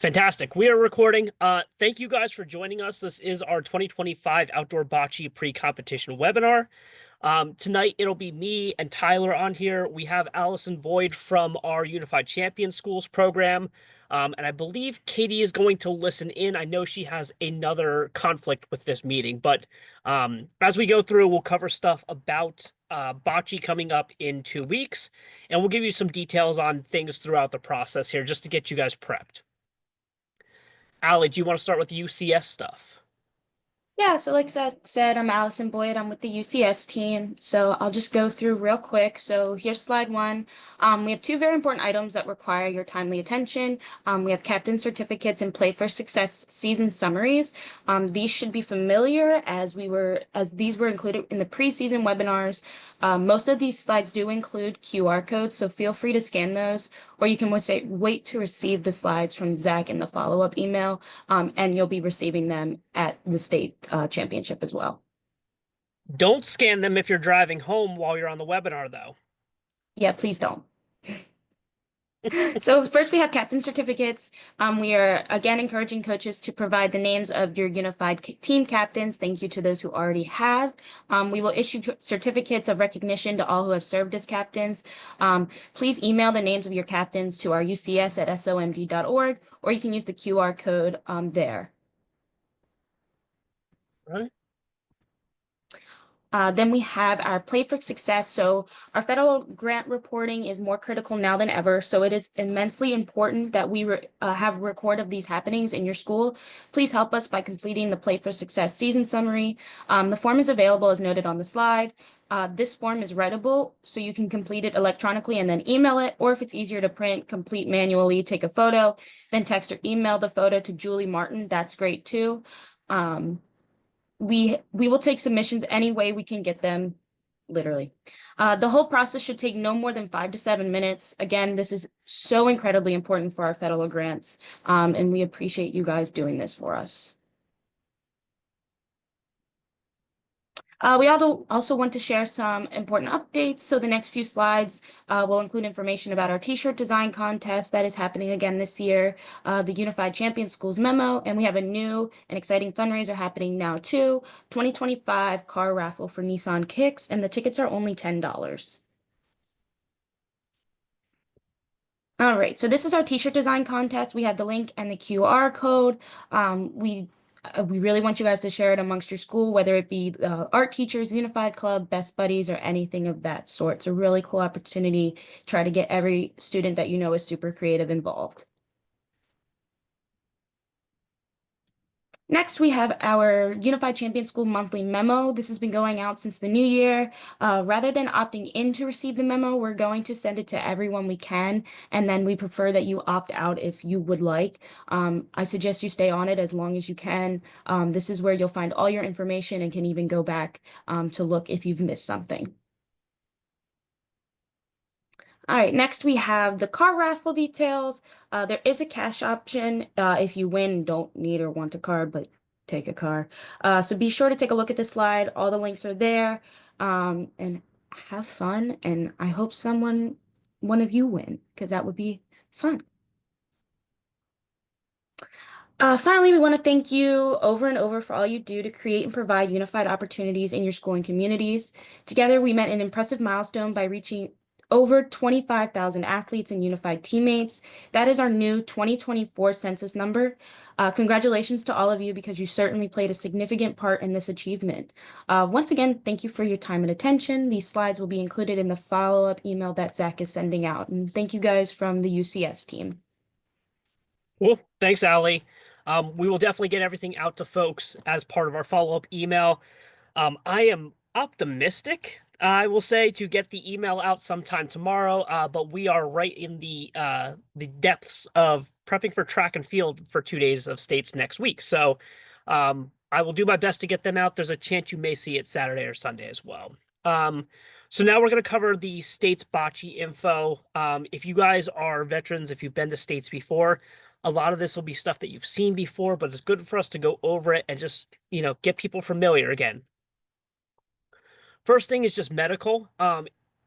Fantastic. We are recording. Thank you guys for joining us. This is our 2025 Outdoor Bocce Pre-Competition webinar. Tonight it'll be me and Tyler on here. We have Allison Boyd from our Unified Champion Schools program. And I believe Katie is going to listen in. I know she has another conflict with this meeting, but as we go through, we'll cover stuff about bocce coming up in 2 weeks, and we'll give you some details on things throughout the process here just to get you guys prepped. Allie, do you want to start with the UCS stuff? Yeah, so like said, I'm Allison Boyd. I'm with the UCS team. So I'll just go through real quick. So here's slide one. We have two very important items that require your timely attention. We have captain certificates and Play for Success season summaries. These should be familiar as these were included in the preseason webinars. Most of these slides do include QR codes, so feel free to scan those, or you can wait to receive the slides from Zach in the follow-up email, and you'll be receiving them at the state championship as well. Don't scan them if you're driving home while you're on the webinar, though. Yeah, please don't. So first we have captain certificates. We are again encouraging coaches to provide the names of your unified team captains. Thank you to those who already have. We will issue certificates of recognition to all who have served as captains. Please email the names of your captains to our ucs@somd.org, or you can use the QR code there. Right. Then we have our Play for Success. So our federal grant reporting is more critical now than ever. So it is immensely important that we have a record of these happenings in your school. Please help us by completing the Play for Success season summary. The form is available as noted on the slide. This form is writable, so you can complete it electronically and then email it, or if it's easier to print, complete manually, take a photo, then text or email the photo to Julie Martin. That's great too. We will take submissions any way we can get them, literally. The whole process should take no more than 5 to 7 minutes. Again, this is so incredibly important for our federal grants, and we appreciate you guys doing this for us. We also want to share some important updates. So the next few slides will include information about our t-shirt design contest that is happening again this year, the Unified Champion Schools memo, and we have a new and exciting fundraiser happening now too, 2025 car raffle for Nissan Kicks, and the tickets are only $10. All right, so this is our t-shirt design contest. We have the link and the QR code. We really want you guys to share it amongst your school, whether it be art teachers, Unified Club, Best Buddies, or anything of that sort. It's a really cool opportunity. Try to get every student that you know is super creative involved. Next, we have our Unified Champion School monthly memo. This has been going out since the new year. Rather than opting in to receive the memo, we're going to send it to everyone we can, and then we prefer that you opt out if you would like. I suggest you stay on it as long as you can. This is where you'll find all your information and can even go back to look if you've missed something. All right, next we have the car raffle details. There is a cash option if you win, don't need or want a car, but take a car. So be sure to take a look at the slide. All the links are there. And have fun. And I hope one of you win, because that would be fun. Finally, we want to thank you over and over for all you do to create and provide unified opportunities in your school and communities. Together, we met an impressive milestone by reaching over 25,000 athletes and unified teammates. That is our new 2024 census number. Congratulations to all of you, because you certainly played a significant part in this achievement. Once again, thank you for your time and attention. These slides will be included in the follow-up email that Zach is sending out. And thank you guys from the UCS team. Cool. Thanks, Allie. We will definitely get everything out to folks as part of our follow-up email. I am optimistic, I will say, to get the email out sometime tomorrow, but we are right in the depths of prepping for track and field for 2 days of states next week. So I will do my best to get them out. There's a chance you may see it Saturday or Sunday as well. So now we're going to cover the states bocce info. If you guys are veterans, if you've been to states before, a lot of this will be stuff that you've seen before, but it's good for us to go over it and just, get people familiar again. First thing is just medical.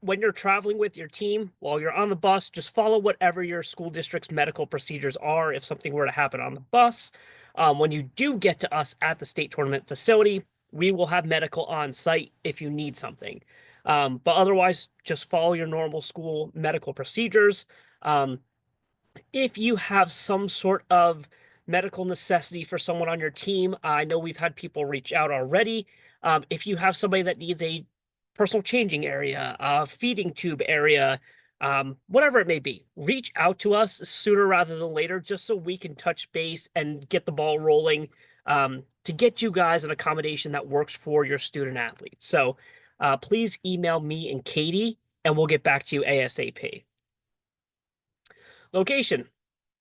when you're traveling with your team, while you're on the bus, just follow whatever your school district's medical procedures are if something were to happen on the bus. When you do get to us at the state tournament facility, we will have medical on site if you need something. But otherwise, just follow your normal school medical procedures. Um, if you have some sort of medical necessity for someone on your team, I know we've had people reach out already. If you have somebody that needs a personal changing area, a feeding tube area, whatever it may be, reach out to us sooner rather than later, just so we can touch base and get the ball rolling to get you guys an accommodation that works for your student athletes. So please email me and Katie, and we'll get back to you ASAP. Location.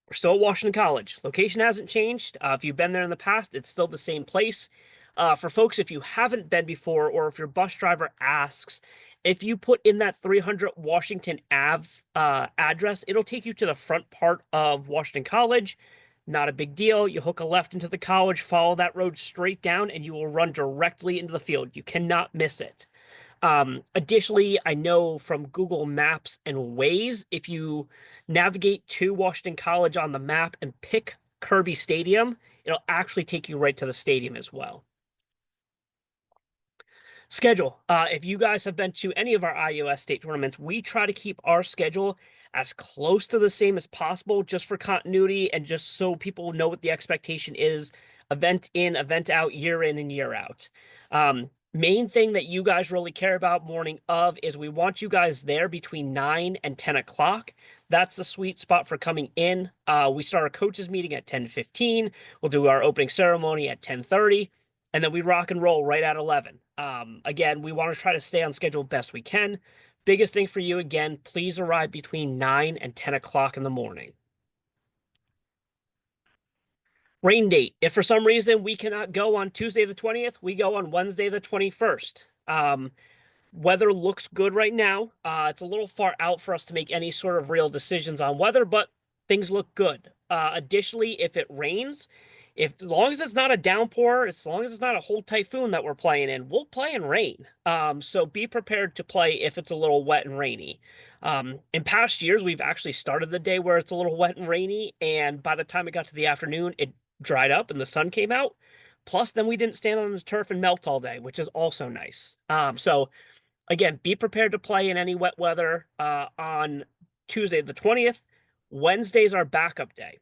We're still at Washington College. Location hasn't changed. If you've been there in the past, it's still the same place. For folks, if you haven't been before, or if your bus driver asks, if you put in that 300 Washington Ave address, it'll take you to the front part of Washington College. Not a big deal. You hook a left into the college, follow that road straight down, and you will run directly into the field. You cannot miss it. Additionally, I know from Google Maps and Waze, if you navigate to Washington College on the map and pick Kirby Stadium, it'll actually take you right to the stadium as well. Schedule. If you guys have been to any of our IUS state tournaments, we try to keep our schedule as close to the same as possible just for continuity and just so people know what the expectation is, event in, event out, year in and year out. Main thing that you guys really care about morning of is we want you guys there between 9 and 10 o'clock. That's the sweet spot for coming in. We start our coaches meeting at 10:15. We'll do our opening ceremony at 10:30, and then we rock and roll right at 11. Again, we want to try to stay on schedule best we can. Biggest thing for you, again, please arrive between 9 and 10 o'clock in the morning. Rain date. If for some reason we cannot go on Tuesday the 20th, we go on Wednesday the 21st. Weather looks good right now. It's a little far out for us to make any sort of real decisions on weather, but things look good. Additionally, if it rains, as long as it's not a downpour, as long as it's not a whole typhoon that we're playing in, we'll play in rain. So be prepared to play if it's a little wet and rainy. In past years, we've actually started the day where it's a little wet and rainy, and by the time it got to the afternoon, it dried up and the sun came out. Plus, then we didn't stand on the turf and melt all day, which is also nice. So again, be prepared to play in any wet weather on Tuesday the 20th. Wednesday's our backup day.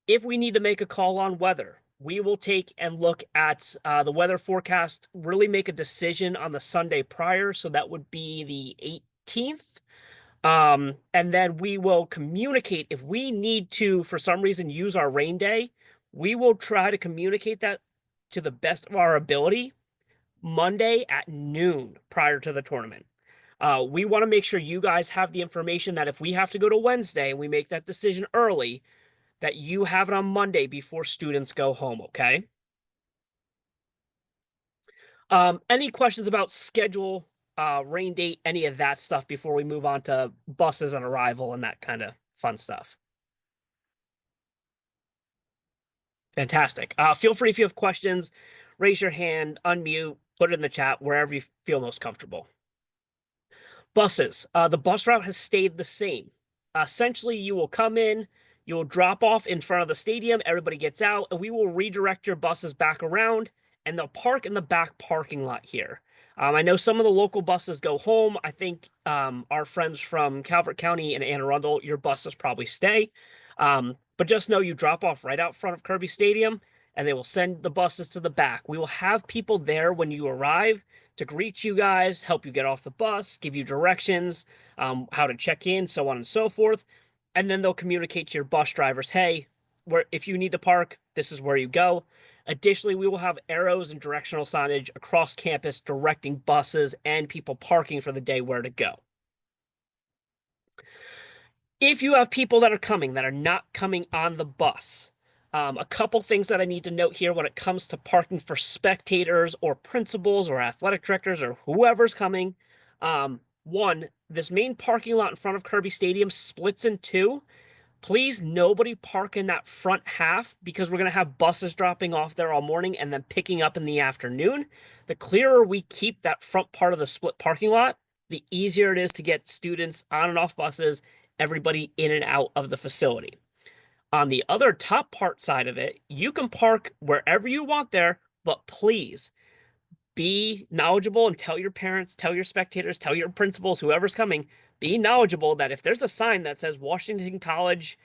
If we need to make a call on weather, we will take and look at the weather forecast, really make a decision on the Sunday prior. So that would be the 18th. And then we will communicate if we need to, for some reason, use our rain day. We will try to communicate that to the best of our ability Monday at noon prior to the tournament. We want to make sure you guys have the information that if we have to go to Wednesday and we make that decision early, that you have it on Monday before students go home, okay? Any questions about schedule, rain date, any of that stuff before we move on to buses and arrival and that kind of fun stuff? Fantastic. Feel free if you have questions, raise your hand, unmute, put it in the chat, wherever you feel most comfortable. Buses. The bus route has stayed the same. Essentially, you will come in, you will drop off in front of the stadium, everybody gets out, and we will redirect your buses back around, and they'll park in the back parking lot here. I know some of the local buses go home. I think our friends from Calvert County and Anne Arundel, your buses probably stay. But just know you drop off right out front of Kirby Stadium, and they will send the buses to the back. We will have people there when you arrive to greet you guys, help you get off the bus, give you directions, how to check in, so on and so forth. And then they'll communicate to your bus drivers, hey, if you need to park, this is where you go. Additionally, we will have arrows and directional signage across campus directing buses and people parking for the day where to go. If you have people that are coming that are not coming on the bus, a couple things that I need to note here when it comes to parking for spectators or principals or athletic directors or whoever's coming. One, this main parking lot in front of Kirby Stadium splits in two. Please, nobody park in that front half because we're going to have buses dropping off there all morning and then picking up in the afternoon. The clearer we keep that front part of the split parking lot, the easier it is to get students on and off buses, everybody in and out of the facility. On the other top part side of it, you can park wherever you want there, but please be knowledgeable and tell your parents, tell your spectators, tell your principals, whoever's coming, be knowledgeable that if there's a sign that says Washington College,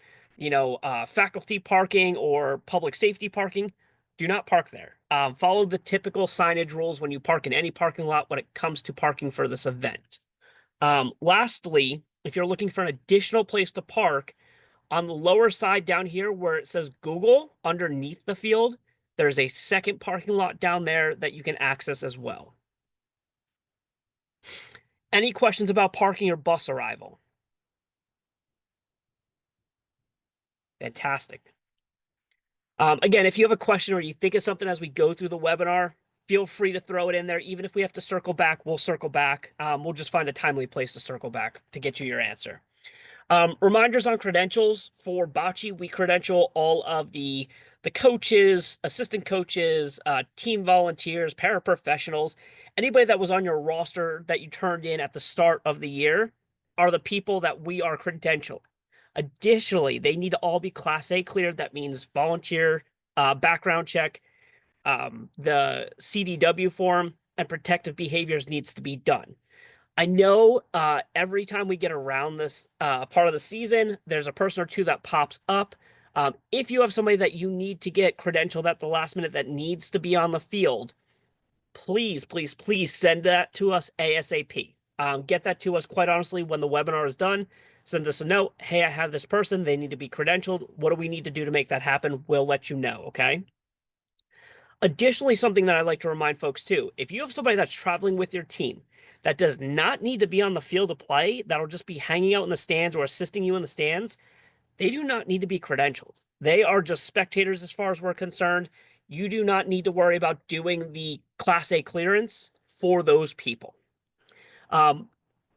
faculty parking or public safety parking, do not park there. Follow the typical signage rules when you park in any parking lot when it comes to parking for this event. Lastly, if you're looking for an additional place to park, on the lower side down here where it says Google underneath the field, there's a second parking lot down there that you can access as well. Any questions about parking or bus arrival? Fantastic. Again, if you have a question or you think of something as we go through the webinar, feel free to throw it in there. Even if we have to circle back, we'll circle back. We'll just find a timely place to circle back to get you your answer. Reminders on credentials for Bocce. We credential all of the coaches, assistant coaches, team volunteers, paraprofessionals, anybody that was on your roster that you turned in at the start of the year are the people that we are credentialed. Additionally, they need to all be Class A cleared. That means volunteer, background check, the CDW form, and protective behaviors needs to be done. I know every time we get around this part of the season, there's a person or two that pops up. If you have somebody that you need to get credentialed at the last minute that needs to be on the field, please, please, please send that to us ASAP. Get that to us, quite honestly, when the webinar is done. Send us a note. Hey, I have this person. They need to be credentialed. What do we need to do to make that happen? We'll let you know, okay? Additionally, something that I like to remind folks too, if you have somebody that's traveling with your team that does not need to be on the field to play, that'll just be hanging out in the stands or assisting you in the stands, they do not need to be credentialed. They are just spectators as far as we're concerned. You do not need to worry about doing the Class A clearance for those people. Um,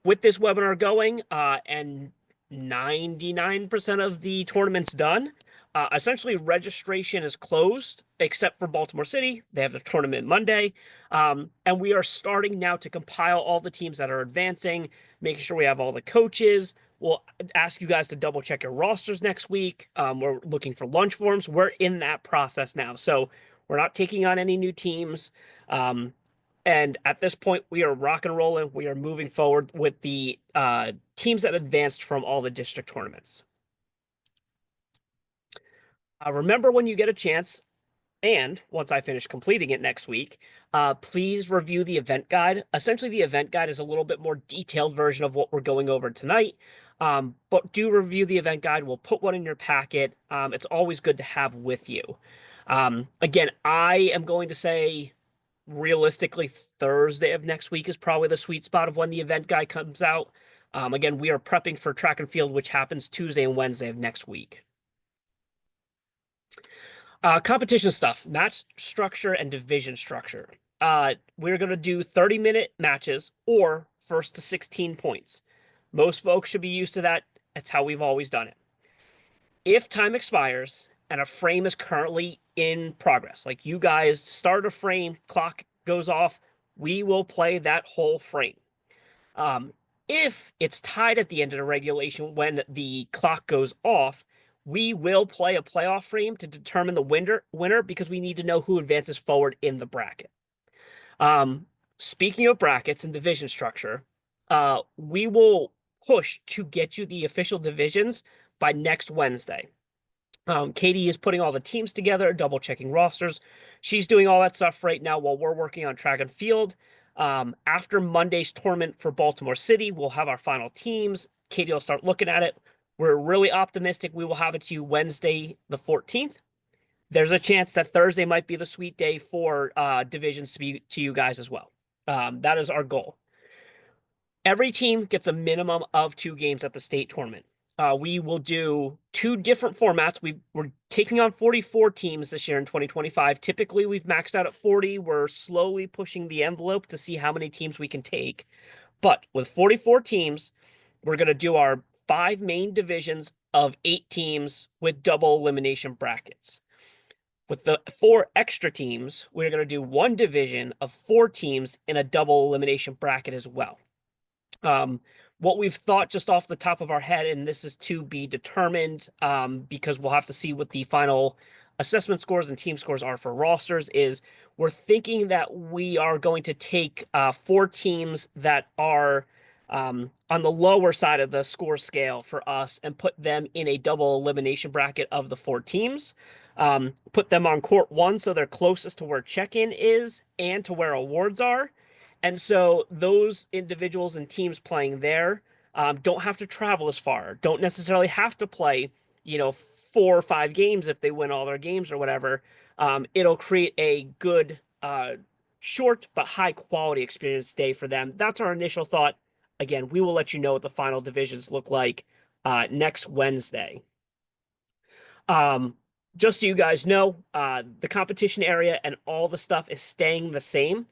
with this webinar going and 99% of the tournament's done, essentially registration is closed except for Baltimore City. They have the tournament Monday. And we are starting now to compile all the teams that are advancing, making sure we have all the coaches. We'll ask you guys to double check your rosters next week. We're looking for lunch forms. We're in that process now. So we're not taking on any new teams. And at this point, we are rock and rolling. We are moving forward with the teams that advanced from all the district tournaments. Remember when you get a chance, and once I finish completing it next week, please review the event guide. Essentially, the event guide is a little bit more detailed version of what we're going over tonight. But do review the event guide. We'll put one in your packet. It's always good to have with you. Again, I am going to say realistically, Thursday of next week is probably the sweet spot of when the event guide comes out. Again, we are prepping for track and field, which happens Tuesday and Wednesday of next week. Competition stuff, match structure and division structure. We're going to do 30-minute matches or first to 16 points. Most folks should be used to that. That's how we've always done it. If time expires and a frame is currently in progress, like you guys start a frame, clock goes off, we will play that whole frame. If it's tied at the end of the regulation when the clock goes off, we will play a playoff frame to determine the winner because we need to know who advances forward in the bracket. Speaking of brackets and division structure, we will push to get you the official divisions by next Wednesday. Katie is putting all the teams together, double checking rosters. She's doing all that stuff right now while we're working on track and field. After Monday's tournament for Baltimore City, we'll have our final teams. Katie will start looking at it. We're really optimistic we will have it to you Wednesday, the 14th. There's a chance that Thursday might be the sweet day for divisions to be to you guys as well. That is our goal. Every team gets a minimum of 2 games at the state tournament. We will do 2 different formats. We're taking on 44 teams this year in 2025. Typically, we've maxed out at 40. We're slowly pushing the envelope to see how many teams we can take. But with 44 teams, we're going to do our 5 main divisions of 8 teams with double elimination brackets. With the 4 extra teams, we're going to do 1 division of 4 teams in a double elimination bracket as well. Um, what we've thought just off the top of our head, and this is to be determined because we'll have to see what the final assessment scores and team scores are for rosters, is we're thinking that we are going to take four teams that are on the lower side of the score scale for us and put them in a double elimination bracket of the four teams. Put them on court one so they're closest to where check-in is and to where awards are. And so those individuals and teams playing there don't have to travel as far, don't necessarily have to play, 4 or 5 games if they win all their games or whatever. It'll create a good, short but high quality experience day for them. That's our initial thought. Again, we will let you know what the final divisions look like next Wednesday. Um, just so you guys know, the competition area and all the stuff is staying the same.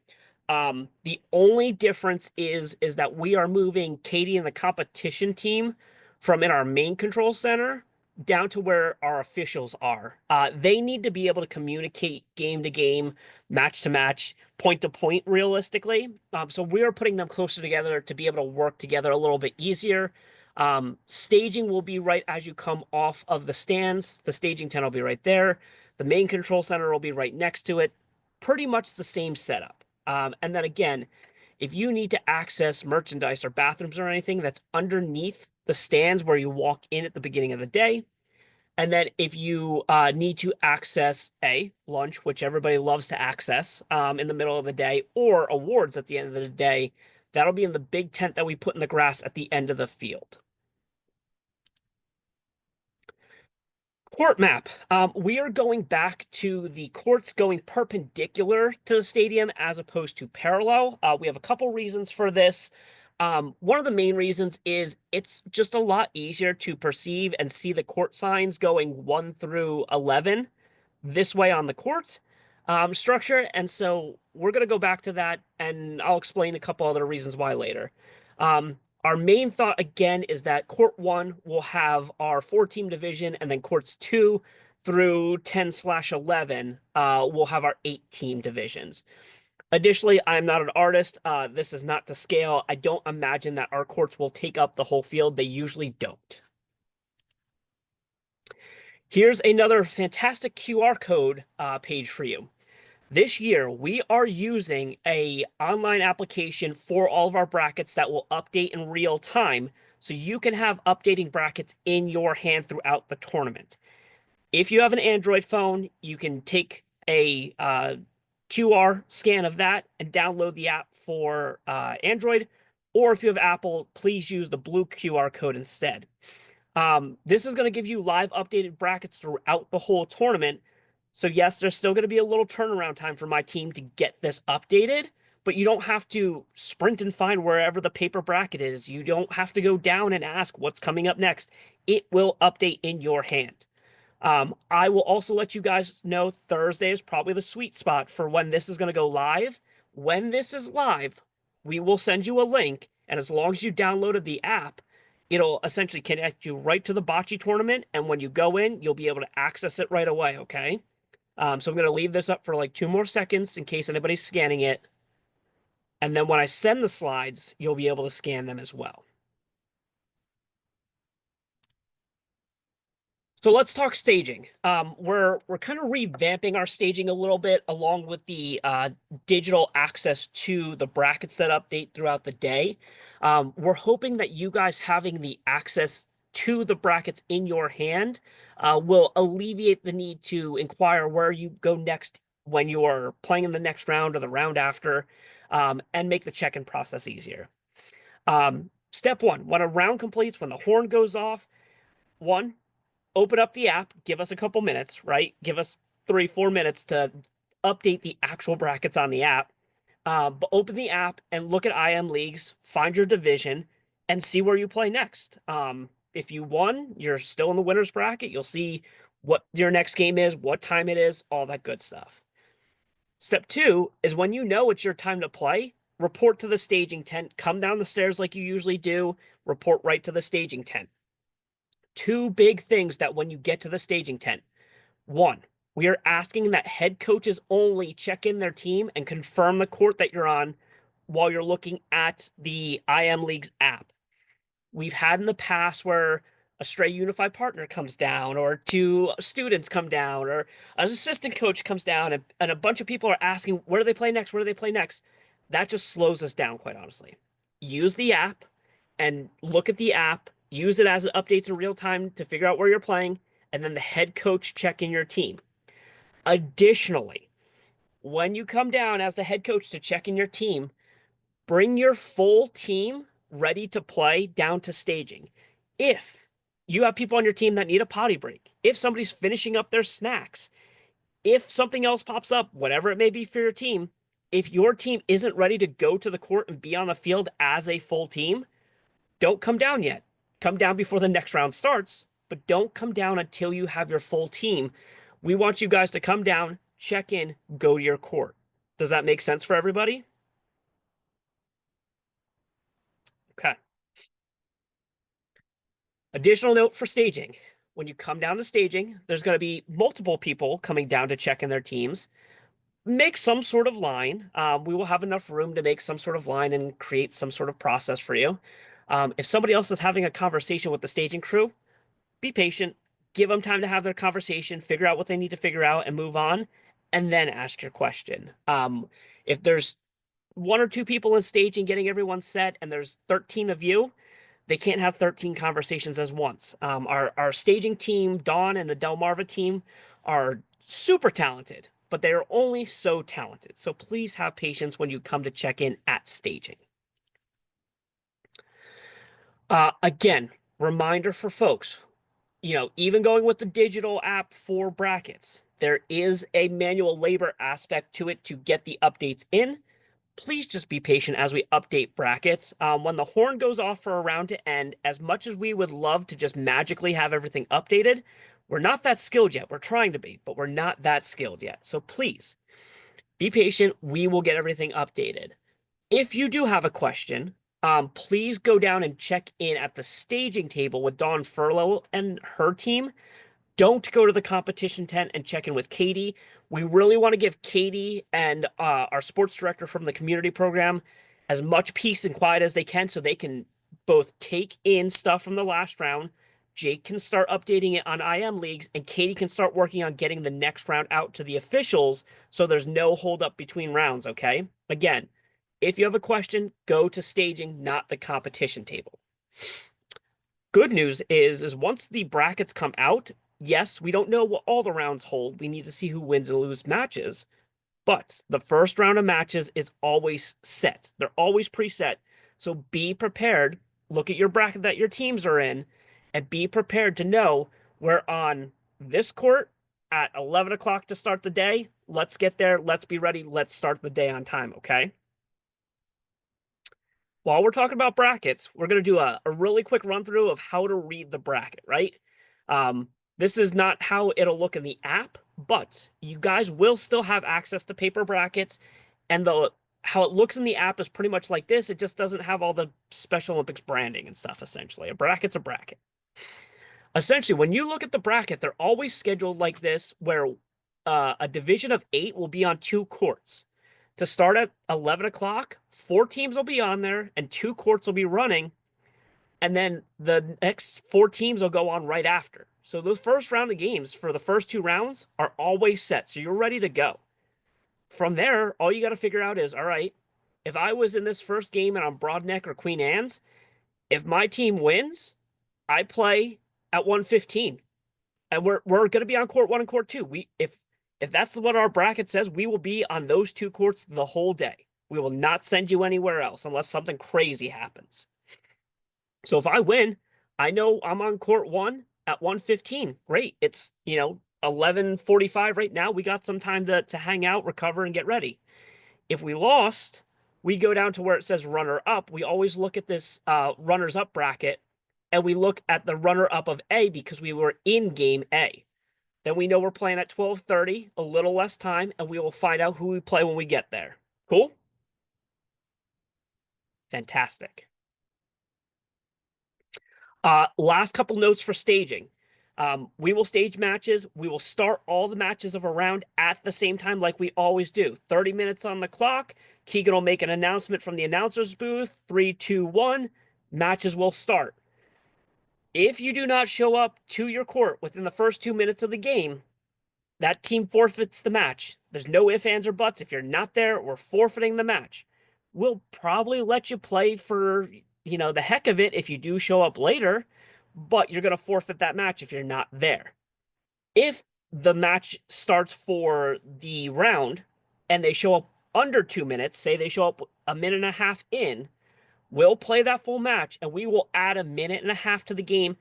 The only difference is that we are moving Katie and the competition team from in our main control center down to where our officials are. They need to be able to communicate game to game, match to match, point to point realistically. So we are putting them closer together to be able to work together a little bit easier. Staging will be right as you come off of the stands. The staging tent will be right there. The main control center will be right next to it. Pretty much the same setup. And then again, if you need to access merchandise or bathrooms or anything, that's underneath the stands where you walk in at the beginning of the day. And then if you need to access a lunch, which everybody loves to access in the middle of the day, or awards at the end of the day, that'll be in the big tent that we put in the grass at the end of the field. Court map. We are going back to the courts going perpendicular to the stadium as opposed to parallel. We have a couple reasons for this. One of the main reasons is it's just a lot easier to perceive and see the court signs going 1 through 11 this way on the court structure. And so we're going to go back to that, and I'll explain a couple other reasons why later. Our main thought again is that court one will have our 4 team division, and then courts 2 through 10/11 will have our 8 team divisions. Additionally, I'm not an artist. This is not to scale. I don't imagine that our courts will take up the whole field. They usually don't. Here's another fantastic QR code page for you. This year, we are using a online application for all of our brackets that will update in real time, so you can have updating brackets in your hand throughout the tournament. If you have an Android phone, you can take a QR scan of that and download the app for Android. Or if you have Apple, please use the blue QR code instead. This is going to give you live updated brackets throughout the whole tournament. So yes, there's still going to be a little turnaround time for my team to get this updated, but you don't have to sprint and find wherever the paper bracket is. You don't have to go down and ask what's coming up next. It will update in your hand. I will also let you guys know Thursday is probably the sweet spot for when this is going to go live. When this is live, we will send you a link, and as long as you downloaded the app, it'll essentially connect you right to the bocce tournament. And when you go in, you'll be able to access it right away. Okay. So I'm going to leave this up for like 2 more seconds in case anybody's scanning it. And then when I send the slides, you'll be able to scan them as well. So let's talk staging. We're kind of revamping our staging a little bit along with the digital access to the brackets that update throughout the day. We're hoping that you guys having the access to the brackets in your hand will alleviate the need to inquire where you go next when you are playing in the next round or the round after, and make the check-in process easier. Step one, when a round completes, when the horn goes off, one, open up the app, give us a couple minutes, right? Give us 3, 4 minutes to update the actual brackets on the app. But open the app and look at IM leagues, find your division, and see where you play next. If you won, you're still in the winner's bracket. You'll see what your next game is, what time it is, all that good stuff. Step two is when you know it's your time to play, report to the staging tent, come down the stairs like you usually do, report right to the staging tent. 2 big things that when you get to the staging tent. One, we are asking that head coaches only check in their team and confirm the court that you're on while you're looking at the IM League's app. We've had in the past where a stray unified partner comes down, or two students come down, or an assistant coach comes down, and a bunch of people are asking, where do they play next? Where do they play next? That just slows us down, quite honestly. Use the app and look at the app, use it as it updates in real time to figure out where you're playing, and then the head coach check in your team. Additionally, when you come down as the head coach to check in your team, bring your full team ready to play down to staging. If you have people on your team that need a potty break, if somebody's finishing up their snacks, if something else pops up, whatever it may be for your team, if your team isn't ready to go to the court and be on the field as a full team, don't come down yet. Come down before the next round starts, but don't come down until you have your full team. We want you guys to come down, check in, go to your court. Does that make sense for everybody? Okay. Additional note for staging. When you come down to staging, there's going to be multiple people coming down to check in their teams. Make some sort of line. We will have enough room to make some sort of line and create some sort of process for you. If somebody else is having a conversation with the staging crew, be patient, give them time to have their conversation, figure out what they need to figure out, and move on, and then ask your question. If there's one or two people in staging getting everyone set, and there's 13 of you, they can't have 13 conversations as once. Our staging team, Dawn and the Delmarva team, are super talented, but they are only so talented. So please have patience when you come to check in at staging. Again, reminder for folks, even going with the digital app for brackets, there is a manual labor aspect to it to get the updates in. Please just be patient as we update brackets. When the horn goes off for a round to end, as much as we would love to just magically have everything updated, we're not that skilled yet. We're trying to be, but we're not that skilled yet. So please be patient. We will get everything updated. If you do have a question, please go down and check in at the staging table with Dawn Furlow and her team. Don't go to the competition tent and check in with Katie. We really want to give Katie and our sports director from the community program as much peace and quiet as they can so they can both take in stuff from the last round. Jake can start updating it on IM leagues, and Katie can start working on getting the next round out to the officials so there's no holdup between rounds, okay? Again, if you have a question, go to staging, not the competition table. Good news is once the brackets come out, yes, we don't know what all the rounds hold. We need to see who wins and lose matches. But the first round of matches is always set. They're always preset. So be prepared. Look at your bracket that your teams are in and be prepared to know we're on this court at 11 o'clock to start the day. Let's get there. Let's be ready. Let's start the day on time, okay? While we're talking about brackets, we're going to do a really quick run through of how to read the bracket, right? This is not how it'll look in the app, but you guys will still have access to paper brackets, and how it looks in the app is pretty much like this. It just doesn't have all the Special Olympics branding and stuff, essentially. A bracket's a bracket. Essentially, when you look at the bracket, they're always scheduled like this, where a division of 8 will be on 2 courts. To start at 11 o'clock, 4 teams will be on there, and 2 courts will be running, and then the next 4 teams will go on right after. So the first round of games for the first 2 rounds are always set, so you're ready to go. From there, all you got to figure out is, all right, if I was in this first game and I'm Broadneck or Queen Anne's, if my team wins, I play at 115. And we're going to be on court 1 and court 2. If that's what our bracket says, we will be on those 2 courts the whole day. We will not send you anywhere else unless something crazy happens. So if I win, I know I'm on court 1 at 115. Great. It's, 11:45 right now. We got some time to hang out, recover, and get ready. If we lost, we go down to where it says runner up. We always look at this runners up bracket, and we look at the runner up of A because we were in game A. Then we know we're playing at 12:30, a little less time, and we will find out who we play when we get there. Cool? Fantastic. Last couple notes for staging. We will stage matches. We will start all the matches of a round at the same time, like we always do. 30 minutes on the clock. Keegan will make an announcement from the announcer's booth. Three, two, one. Matches will start. If you do not show up to your court within the first 2 minutes of the game, that team forfeits the match. There's no ifs, ands, or buts. If you're not there, we're forfeiting the match. We'll probably let you play for, the heck of it if you do show up later, but you're going to forfeit that match if you're not there. If the match starts for the round and they show up under 2 minutes, say they show up a minute and a half in, we'll play that full match and we will add a minute and a half to the game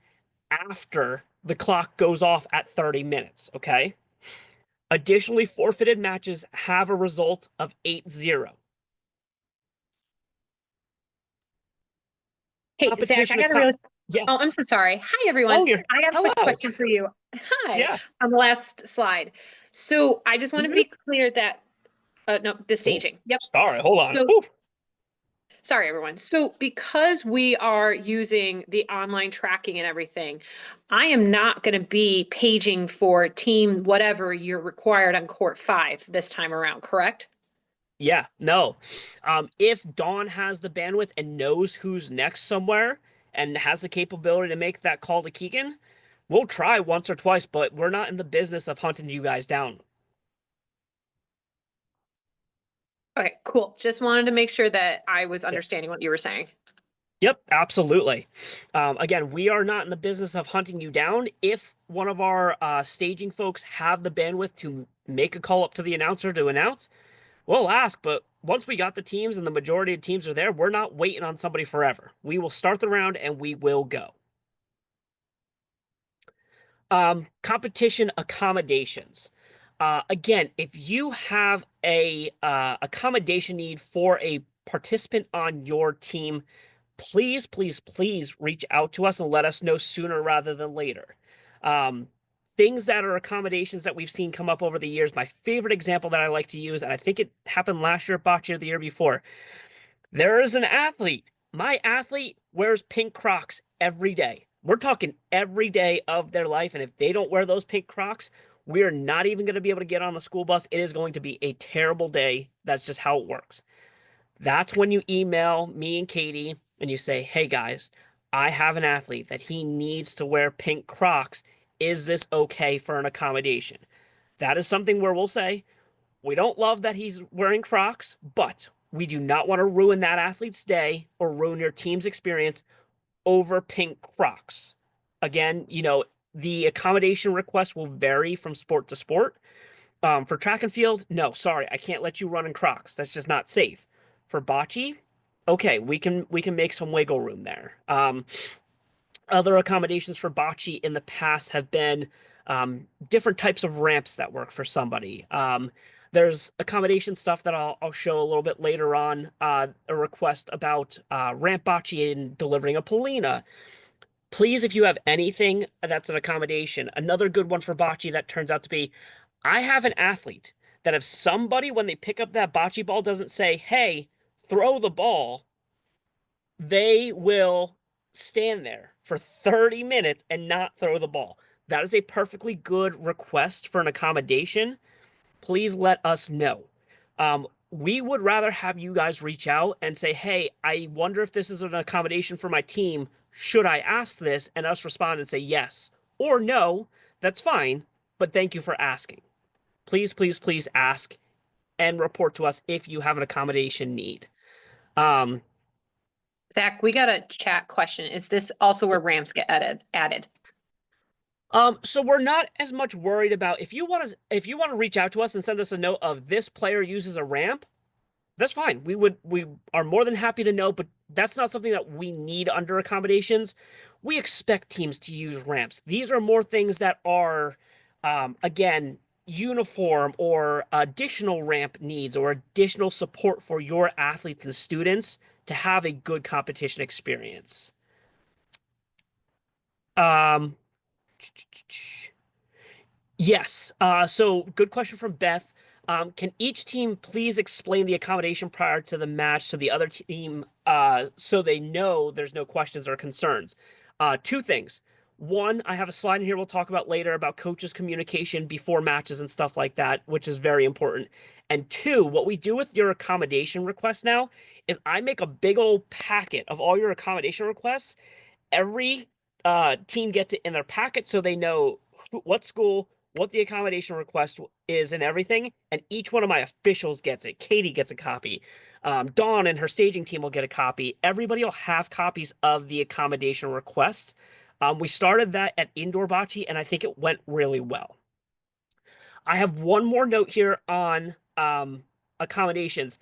after the clock goes off at 30 minutes, okay? Additionally, forfeited matches have a result of 8-0. Hey, Zach, I Competition, got a real. yeah. Oh, I'm so sorry. Hi, Oh, everyone. you're, I got a quick hello. question for you. Hi, Yeah. on the last slide. So I just want to Mhm. be clear that, no, the Oh, staging. Yep. sorry, hold on. So Whew. sorry, everyone. So because we are using the online tracking and everything, I am not going to be paging for team whatever you're required on court 5 this time around, correct? Yeah, no. If Dawn has the bandwidth and knows who's next somewhere and has the capability to make that call to Keegan, we'll try once or twice, but we're not in the business of hunting you guys down. Okay, cool. Just wanted to make sure that I was Yeah. understanding what you were saying. Yep, absolutely. Again, we are not in the business of hunting you down. If one of our staging folks have the bandwidth to make a call up to the announcer to announce, we'll ask. But once we got the teams and the majority of teams are there, we're not waiting on somebody forever. We will start the round and we will go. Competition accommodations. Again, if you have a accommodation need for a participant on your team, please, please, please reach out to us and let us know sooner rather than later. Um, Things that are accommodations that we've seen come up over the years. My favorite example that I like to use, and I think it happened last year at Bocce or the year before. There is an athlete. My athlete wears pink Crocs every day. We're talking every day of their life. And if they don't wear those pink Crocs, we are not even going to be able to get on the school bus. It is going to be a terrible day. That's just how it works. That's when you email me and Katie and you say, hey guys, I have an athlete that he needs to wear pink Crocs. Is this okay for an accommodation? That is something where we'll say, we don't love that he's wearing Crocs, but we do not want to ruin that athlete's day or ruin your team's experience over pink Crocs. Again, the accommodation request will vary from sport to sport. For track and field, no, sorry, I can't let you run in Crocs. That's just not safe. For bocce, okay, we can make some wiggle room there. Other accommodations for bocce in the past have been different types of ramps that work for somebody. There's accommodation stuff that I'll show a little bit later on. A request about ramp bocce and delivering a Polina. Please, if you have anything that's an accommodation, another good one for bocce that turns out to be, I have an athlete that if somebody, when they pick up that bocce ball, doesn't say, hey, throw the ball, they will stand there for 30 minutes and not throw the ball. That is a perfectly good request for an accommodation. Please let us know. We would rather have you guys reach out and say, hey, I wonder if this is an accommodation for my team. Should I ask this? And us respond and say yes or no. That's fine, but thank you for asking. Please, please, please ask and report to us if you have an accommodation need. Um, Zach, we got a chat question. Is this also where ramps get added? so we're not as much worried about if you want to reach out to us and send us a note of this player uses a ramp, that's fine. We are more than happy to know, but that's not something that we need under accommodations. We expect teams to use ramps. These are more things that are again, uniform or additional ramp needs or additional support for your athletes and students to have a good competition experience. Um, Yes. So good question from Beth. Can each team please explain the accommodation prior to the match to the other team so they know there's no questions or concerns? Two things. One, I have a slide in here we'll talk about later about coaches' communication before matches and stuff like that, which is very important. And two, what we do with your accommodation requests now is I make a big old packet of all your accommodation requests. Every team gets it in their packet so they know what school, what the accommodation request is, and everything. And each one of my officials gets it. Katie gets a copy. Dawn and her staging team will get a copy. Everybody will have copies of the accommodation requests. We started that at indoor bocce, and I think it went really well. I have one more note here on accommodations.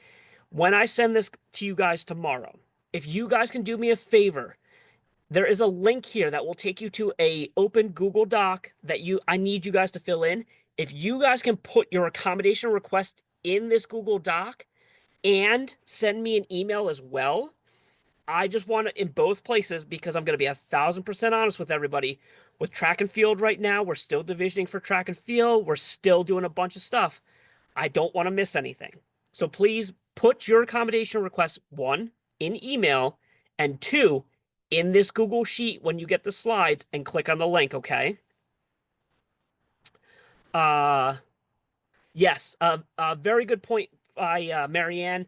When I send this to you guys tomorrow, if you guys can do me a favor, there is a link here that will take you to a open Google Doc that I need you guys to fill in. If you guys can put your accommodation request in this Google Doc and send me an email as well, I just want it in both places because I'm going to be 1,000% honest with everybody. With track and field right now, we're still divisioning for track and field. We're still doing a bunch of stuff. I don't want to miss anything. So please put your accommodation request, one, in email, and two, in this Google Sheet when you get the slides and click on the link, okay? Uh, yes, very good point by Marianne.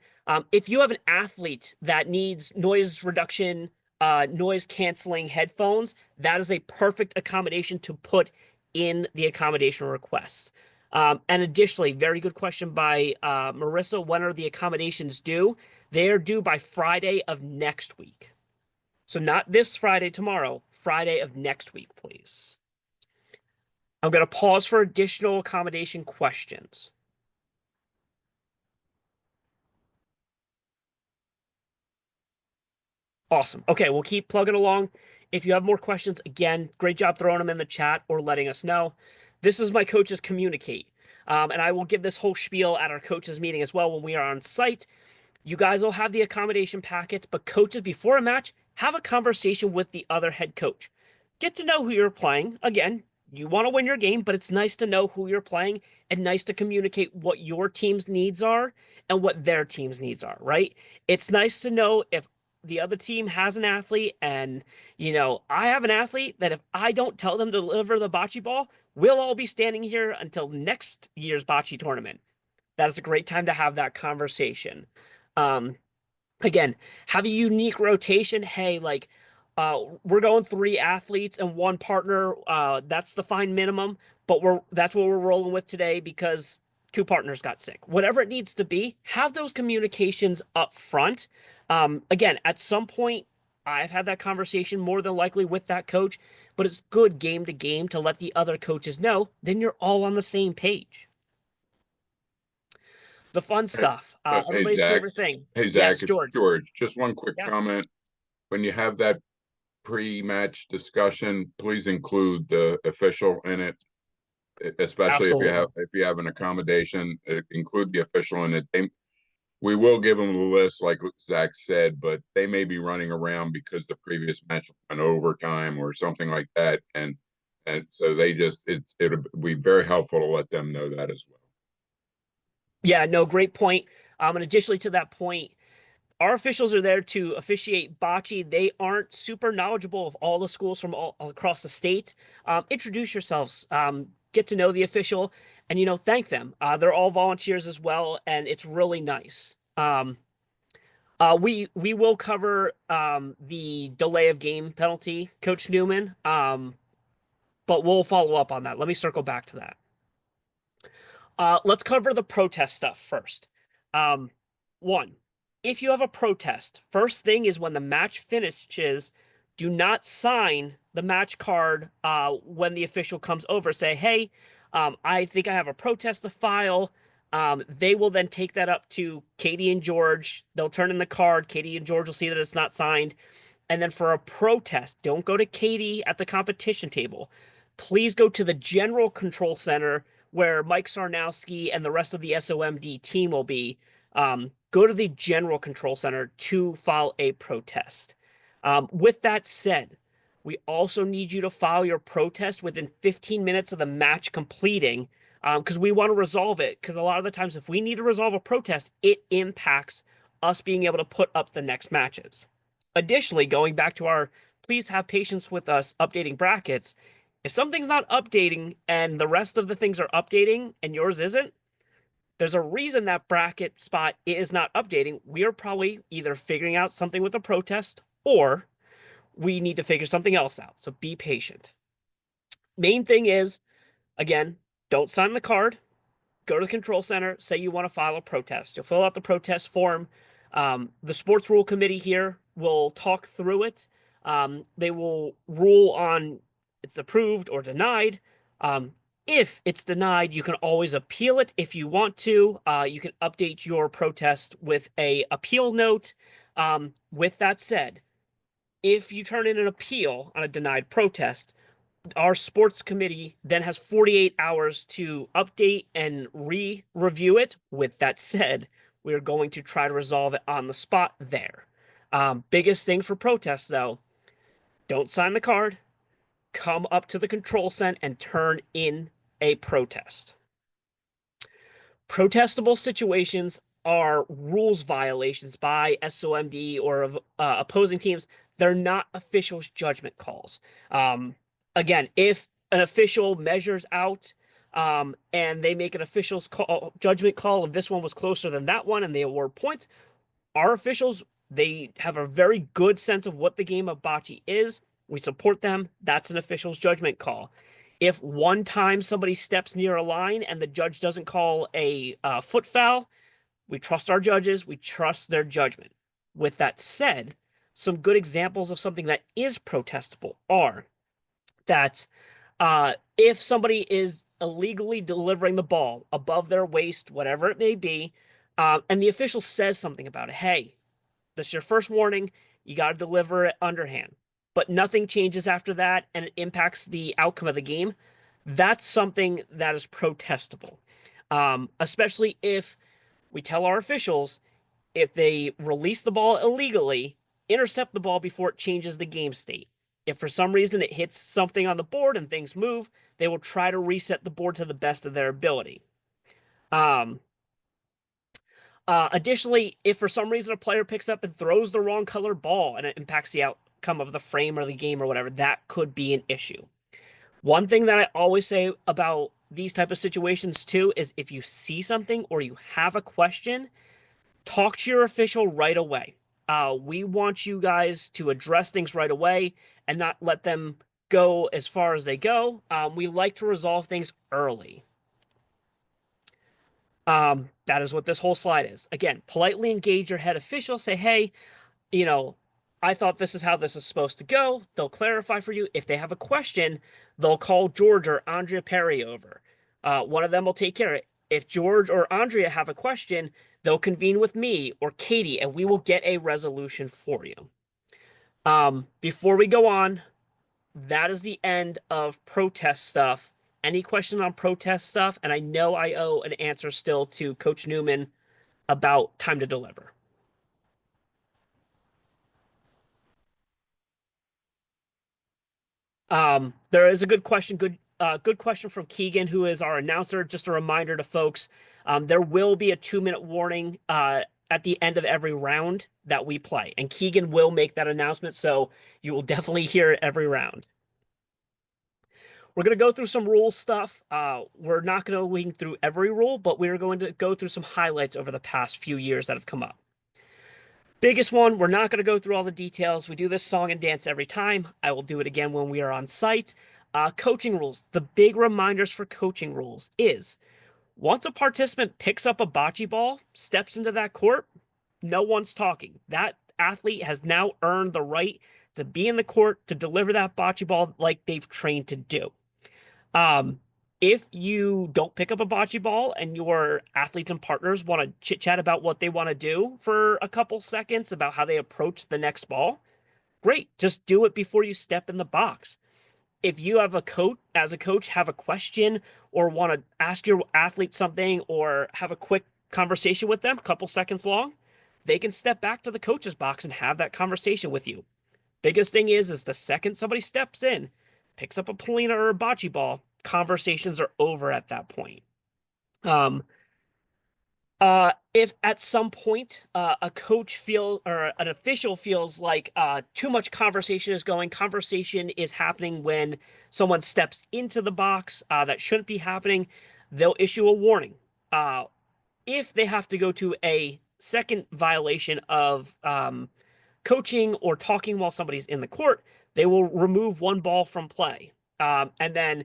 If you have an athlete that needs noise reduction, noise canceling headphones, that is a perfect accommodation to put in the accommodation requests. And additionally, very good question by Marissa. When are the accommodations due? They are due by Friday of next week. So not this Friday, tomorrow, Friday of next week, please. I'm going to pause for additional accommodation questions. Awesome. Okay, we'll keep plugging along. If you have more questions, again, great job throwing them in the chat or letting us know. This is my coaches communicate. And I will give this whole spiel at our coaches meeting as well when we are on site. You guys will have the accommodation packets, but coaches, before a match, have a conversation with the other head coach. Get to know who you're playing. Again, you want to win your game, but it's nice to know who you're playing and nice to communicate what your team's needs are and what their team's needs are, right? It's nice to know if the other team has an athlete and, I have an athlete that if I don't tell them to deliver the bocce ball, we'll all be standing here until next year's bocce tournament. That is a great time to have that conversation. Um, Again, have a unique rotation. Hey, like we're going three athletes and one partner. That's the fine minimum, but that's what we're rolling with today because two partners got sick. Whatever it needs to be, have those communications up front. Again, at some point, I've had that conversation more than likely with that coach, but it's good game to game to let the other coaches know. Then you're all on the same page. The fun Hey, stuff. hey, Everybody's Zach. favorite thing. Hey, Zach, Yes, it's George. George. Just one quick Yeah. comment. When you have that pre-match discussion, please include the official in it, especially if Absolutely. you have an accommodation, include the official in it. We will give them the list, like Zach said, but they may be running around because the previous match went overtime or something like that, and so it'll be very helpful to let them know that as well. Yeah, no, great point. And additionally to that point, our officials are there to officiate bocce. They aren't super knowledgeable of all the schools from all across the state. Introduce yourselves, get to know the official, and thank them. They're all volunteers as well, and it's really nice. We will cover the delay of game penalty, Coach Newman. But we'll follow up on that. Let me circle back to that. Let's cover the protest stuff first. One, if you have a protest, first thing is when the match finishes, do not sign the match card when the official comes over. Say, hey, I think I have a protest to file. They will then take that up to Katie and George. They'll turn in the card. Katie and George will see that it's not signed. And then for a protest, don't go to Katie at the competition table. Please go to the general control center where Mike Sarnowski and the rest of the SOMD team will be. Go to the general control center to file a protest. With that said, we also need you to file your protest within 15 minutes of the match completing because we want to resolve it. Because a lot of the times, if we need to resolve a protest, it impacts us being able to put up the next matches. Additionally, going back to our please have patience with us updating brackets. If something's not updating and the rest of the things are updating and yours isn't, there's a reason that bracket spot is not updating. We are probably either figuring out something with a protest or we need to figure something else out. So be patient. Main thing is, again, don't sign the card. Go to the control center, say you want to file a protest. You'll fill out the protest form. The sports rule committee here will talk through it. They will rule on it's approved or denied. If it's denied, you can always appeal it if you want to. You can update your protest with a appeal note. With that said, if you turn in an appeal on a denied protest, our sports committee then has 48 hours to update and re-review it. With that said, we're going to try to resolve it on the spot there. Biggest thing for protests, though, don't sign the card, come up to the control center and turn in a protest. Protestable situations are rules violations by SOMD or of opposing teams. They're not officials' judgment calls. Again, if an official measures out and they make an official's judgment call, if this one was closer than that one and they award points, our officials, they have a very good sense of what the game of bocce is. We support them. That's an official's judgment call. If one time somebody steps near a line and the judge doesn't call a foot foul, we trust our judges. We trust their judgment. With that said, some good examples of something that is protestable are that if somebody is illegally delivering the ball above their waist, whatever it may be, and the official says something about it, hey, this is your first warning. You got to deliver it underhand. But nothing changes after that and it impacts the outcome of the game. That's something that is protestable. Especially if we tell our officials if they release the ball illegally, intercept the ball before it changes the game state. If for some reason it hits something on the board and things move, they will try to reset the board to the best of their ability. Additionally, if for some reason a player picks up and throws the wrong color ball and it impacts the outcome of the frame or the game or whatever, that could be an issue. One thing that I always say about these type of situations too is if you see something or you have a question, talk to your official right away. We want you guys to address things right away and not let them go as far as they go. We like to resolve things early. That is what this whole slide is. Again, politely engage your head official. Say, hey, I thought this is how this is supposed to go. They'll clarify for you. If they have a question, they'll call George or Andrea Perry over. One of them will take care of it. If George or Andrea have a question, they'll convene with me or Katie, and we will get a resolution for you. Before we go on, that is the end of protest stuff. Any question on protest stuff? And I know I owe an answer still to Coach Newman about time to deliver. There is a good question. Good question from Keegan, who is our announcer. Just a reminder to folks, there will be a 2-minute warning at the end of every round that we play, and Keegan will make that announcement, so you will definitely hear it every round. We're going to go through some rule stuff. We're not going to wing through every rule, but we're going to go through some highlights over the past few years that have come up. Biggest one, we're not going to go through all the details. We do this song and dance every time. I will do it again when we are on site. Coaching rules. The big reminders for coaching rules is once a participant picks up a bocce ball, steps into that court, no one's talking. That athlete has now earned the right to be in the court to deliver that bocce ball like they've trained to do. If you don't pick up a bocce ball and your athletes and partners want to chit chat about what they want to do for a couple seconds about how they approach the next ball, great. Just do it before you step in the box. If you have as a coach, have a question or want to ask your athlete something or have a quick conversation with them, a couple seconds long, they can step back to the coach's box and have that conversation with you. Biggest thing is the second somebody steps in, picks up a Polina or a bocce ball, conversations are over at that point. If at some point a coach feel or an official feels like too much conversation is going, conversation is happening when someone steps into the box that shouldn't be happening, they'll issue a warning. Uh, if they have to go to a second violation of coaching or talking while somebody's in the court, they will remove one ball from play. And then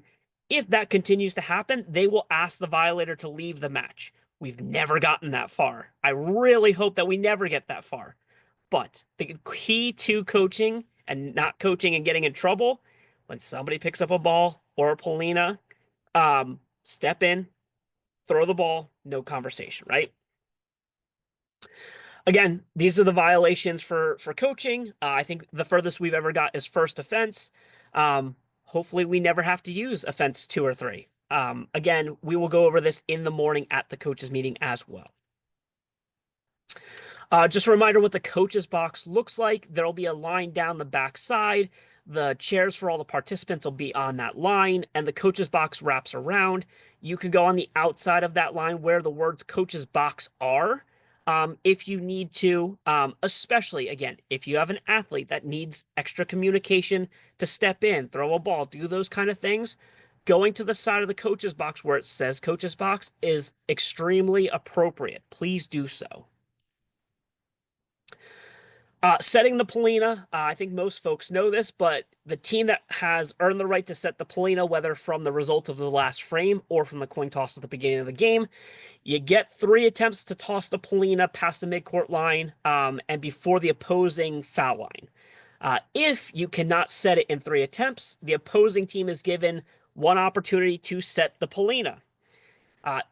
if that continues to happen, they will ask the violator to leave the match. We've never gotten that far. I really hope that we never get that far. But the key to coaching and not coaching and getting in trouble, when somebody picks up a ball or a Polina, step in, throw the ball, no conversation, right? Again, these are the violations for coaching. I think the furthest we've ever got is first offense. Hopefully, we never have to use offense 2 or 3. Again, we will go over this in the morning at the coaches meeting as well. Just a reminder what the coaches box looks like. There'll be a line down the back side. The chairs for all the participants will be on that line, and the coaches box wraps around. You can go on the outside of that line where the words coaches box are. If you need to, especially again, if you have an athlete that needs extra communication to step in, throw a ball, do those kind of things, going to the side of the coaches box where it says coaches box is extremely appropriate. Please do so. Setting the Polina, I think most folks know this, but the team that has earned the right to set the Polina, whether from the result of the last frame or from the coin toss at the beginning of the game, you get 3 attempts to toss the Polina past the midcourt line and before the opposing foul line. If you cannot set it in 3 attempts, the opposing team is given 1 opportunity to set the Polina.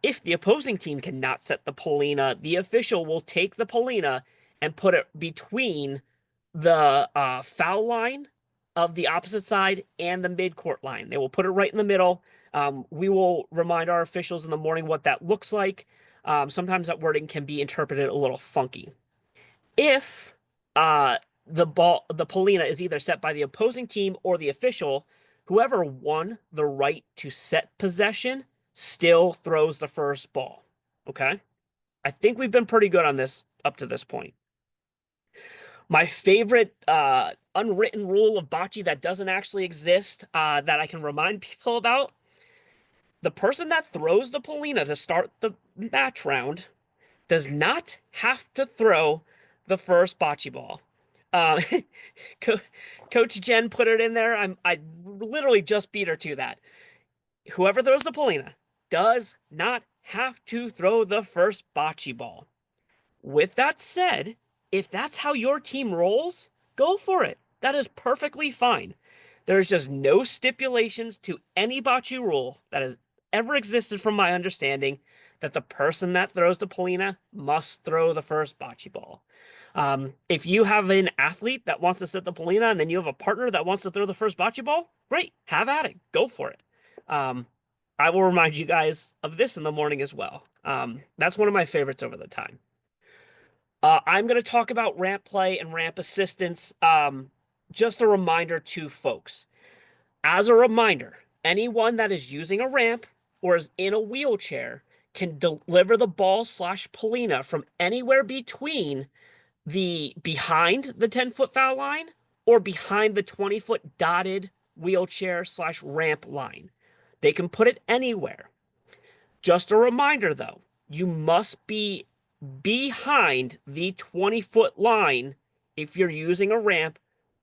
If the opposing team cannot set the Polina, the official will take the Polina and put it between the foul line of the opposite side and the midcourt line. They will put it right in the middle. We will remind our officials in the morning what that looks like. Sometimes that wording can be interpreted a little funky. If the Polina is either set by the opposing team or the official, whoever won the right to set possession still throws the first ball. Okay? I think we've been pretty good on this up to this point. My favorite unwritten rule of bocce that doesn't actually exist that I can remind people about, the person that throws the Polina to start the match round does not have to throw the first bocce ball. Um, Coach Jen put it in there. I literally just beat her to that. Whoever throws the Polina does not have to throw the first bocce ball. With that said, if that's how your team rolls, go for it. That is perfectly fine. There's just no stipulations to any bocce rule that has ever existed from my understanding that the person that throws the Polina must throw the first bocce ball. If you have an athlete that wants to set the Polina and then you have a partner that wants to throw the first bocce ball, great, have at it, go for it. I will remind you guys of this in the morning as well. That's one of my favorites over the time. I'm going to talk about ramp play and ramp assistance. Just a reminder to folks. As a reminder, anyone that is using a ramp or is in a wheelchair can deliver the ball / Polina from anywhere between behind the 10-foot foul line or behind the 20-foot dotted wheelchair / ramp line. They can put it anywhere. Just a reminder though, you must be behind the 20-foot line if you're using a ramp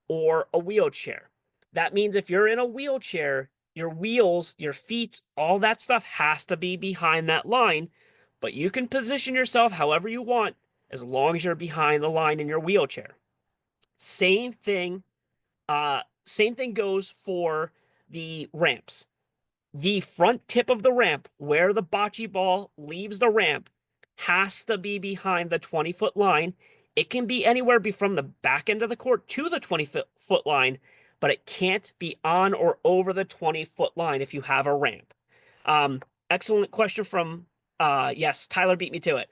or a wheelchair. That means if you're in a wheelchair, your wheels, your feet, all that stuff has to be behind that line, but you can position yourself however you want as long as you're behind the line in your wheelchair. Same thing goes for the ramps. The front tip of the ramp, where the bocce ball leaves the ramp, has to be behind the 20-foot line. It can be anywhere from the back end of the court to the 20-foot line, but it can't be on or over the 20-foot line if you have a ramp. Excellent question from, yes, Tyler beat me to it.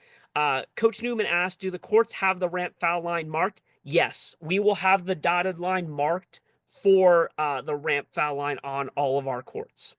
Coach Newman asked, do the courts have the ramp foul line marked? Yes, we will have the dotted line marked for the ramp foul line on all of our courts.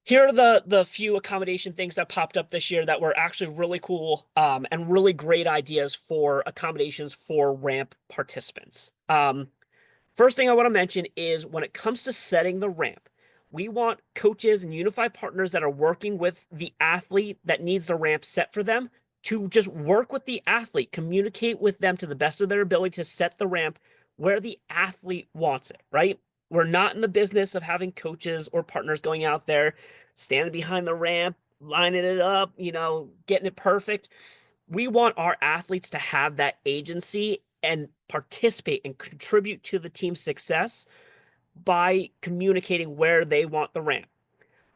Here are the few accommodation things that popped up this year that were actually really cool and really great ideas for accommodations for ramp participants. First thing I want to mention is when it comes to setting the ramp, we want coaches and unified partners that are working with the athlete that needs the ramp set for them to just work with the athlete, communicate with them to the best of their ability to set the ramp where the athlete wants it, right? We're not in the business of having coaches or partners going out there, standing behind the ramp, lining it up, getting it perfect. We want our athletes to have that agency and participate and contribute to the team's success by communicating where they want the ramp.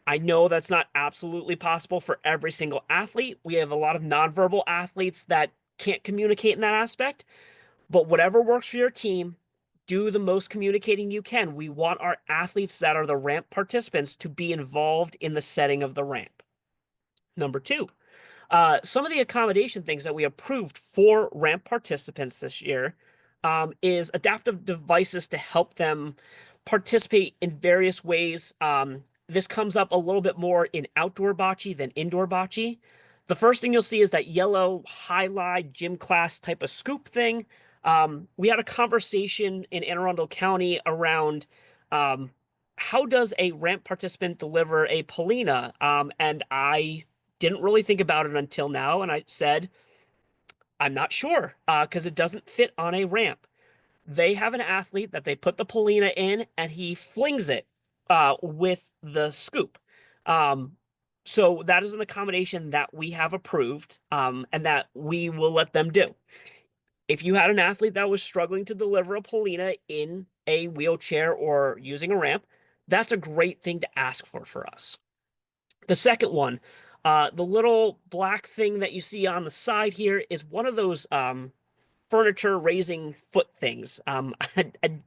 I know that's not absolutely possible for every single athlete. We have a lot of nonverbal athletes that can't communicate in that aspect, but whatever works for your team, do the most communicating you can. We want our athletes that are the ramp participants to be involved in the setting of the ramp. Number two, some of the accommodation things that we approved for ramp participants this year is adaptive devices to help them participate in various ways. This comes up a little bit more in outdoor bocce than indoor bocce. The first thing you'll see is that yellow highlight gym class type of scoop thing. We had a conversation in Anne Arundel County around how does a ramp participant deliver a Polina? And I didn't really think about it until now, and I said, I'm not sure, because it doesn't fit on a ramp. They have an athlete that they put the Polina in, and he flings it with the scoop. Um, so that is an accommodation that we have approved, and that we will let them do. If you had an athlete that was struggling to deliver a Polina in a wheelchair or using a ramp, that's a great thing to ask for us. The second one, the little black thing that you see on the side here is one of those furniture raising foot things. I'm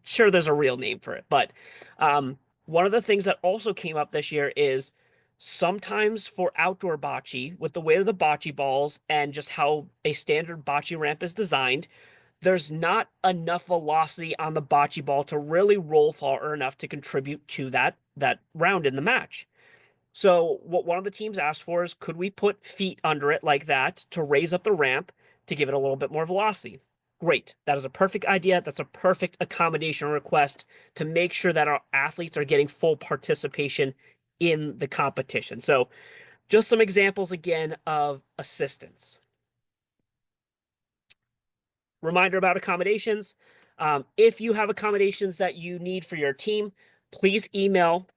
sure there's a real name for it, but one of the things that also came up this year is sometimes for outdoor bocce, with the weight of the bocce balls and just how a standard bocce ramp is designed, there's not enough velocity on the bocce ball to really roll far enough to contribute to that round in the match. So what one of the teams asked for is, could we put feet under it like that to raise up the ramp to give it a little bit more velocity? Great. That is a perfect idea. That's a perfect accommodation request to make sure that our athletes are getting full participation in the competition. So just some examples again of assistance. Reminder about accommodations. If you have accommodations that you need for your team, please email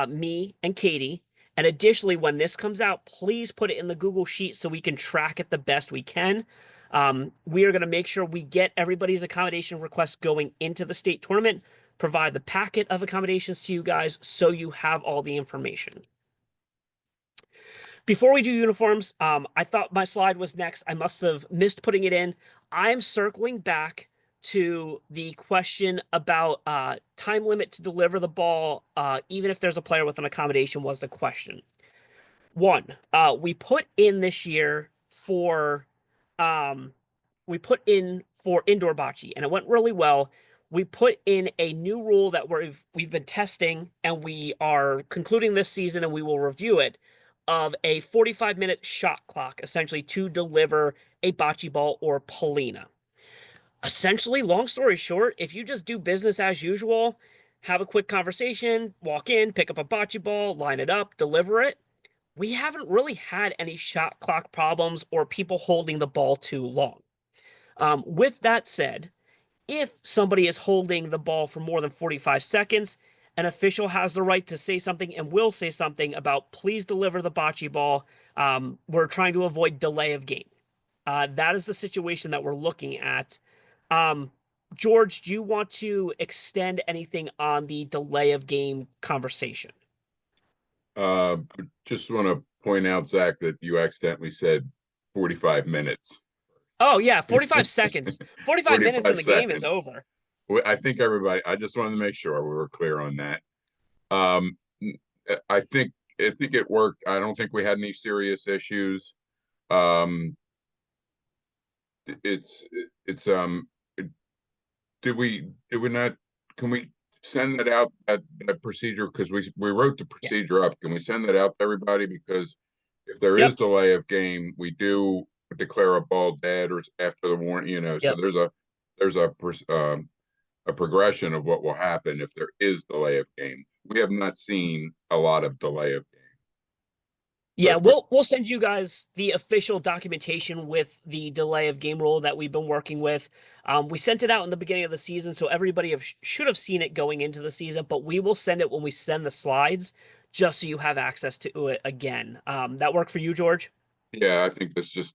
me and Katie. And additionally, when this comes out, please put it in the Google Sheet so we can track it the best we can. We are going to make sure we get everybody's accommodation requests going into the state tournament, provide the packet of accommodations to you guys so you have all the information. Before we do uniforms, I thought my slide was next. I must have missed putting it in. I'm circling back to the question about time limit to deliver the ball, even if there's a player with an accommodation was the question. One, we put in this year for um, we put in for indoor bocce, and it went really well. We put in a new rule that we've been testing, and we are concluding this season, and we will review it, of a 45-minute shot clock, essentially to deliver a bocce ball or Polina. Essentially, long story short, if you just do business as usual, have a quick conversation, walk in, pick up a bocce ball, line it up, deliver it, we haven't really had any shot clock problems or people holding the ball too long. With that said, if somebody is holding the ball for more than 45 seconds, an official has the right to say something and will say something about, please deliver the bocce ball. We're trying to avoid delay of game. That is the situation that we're looking at. George, do you want to extend anything on the delay of game conversation? Uh, just want to point out, Zach, that you accidentally said 45 minutes. Oh, yeah, 45 seconds. 45 minutes and 45 the game is seconds. over. I think everybody, I just wanted to make sure we were clear on that. Um, I think it worked. I don't think we had any serious issues. Um, it's, it's, did we not, can we send that out, that procedure, because we wrote the Yeah. procedure up. Can we send that out to everybody? Because if there is Yep. delay of game, we do declare a ball dead or after the warning, so Yep. there's a progression of what will happen if there is delay of game. We have not seen a lot of delay of game. Yeah, we'll send you guys the official documentation with the delay of game rule that we've been working with. We sent it out in the beginning of the season, so everybody should have seen it going into the season, but we will send it when we send the slides, just so you have access to it again. That work for you, George? Yeah, I think that's just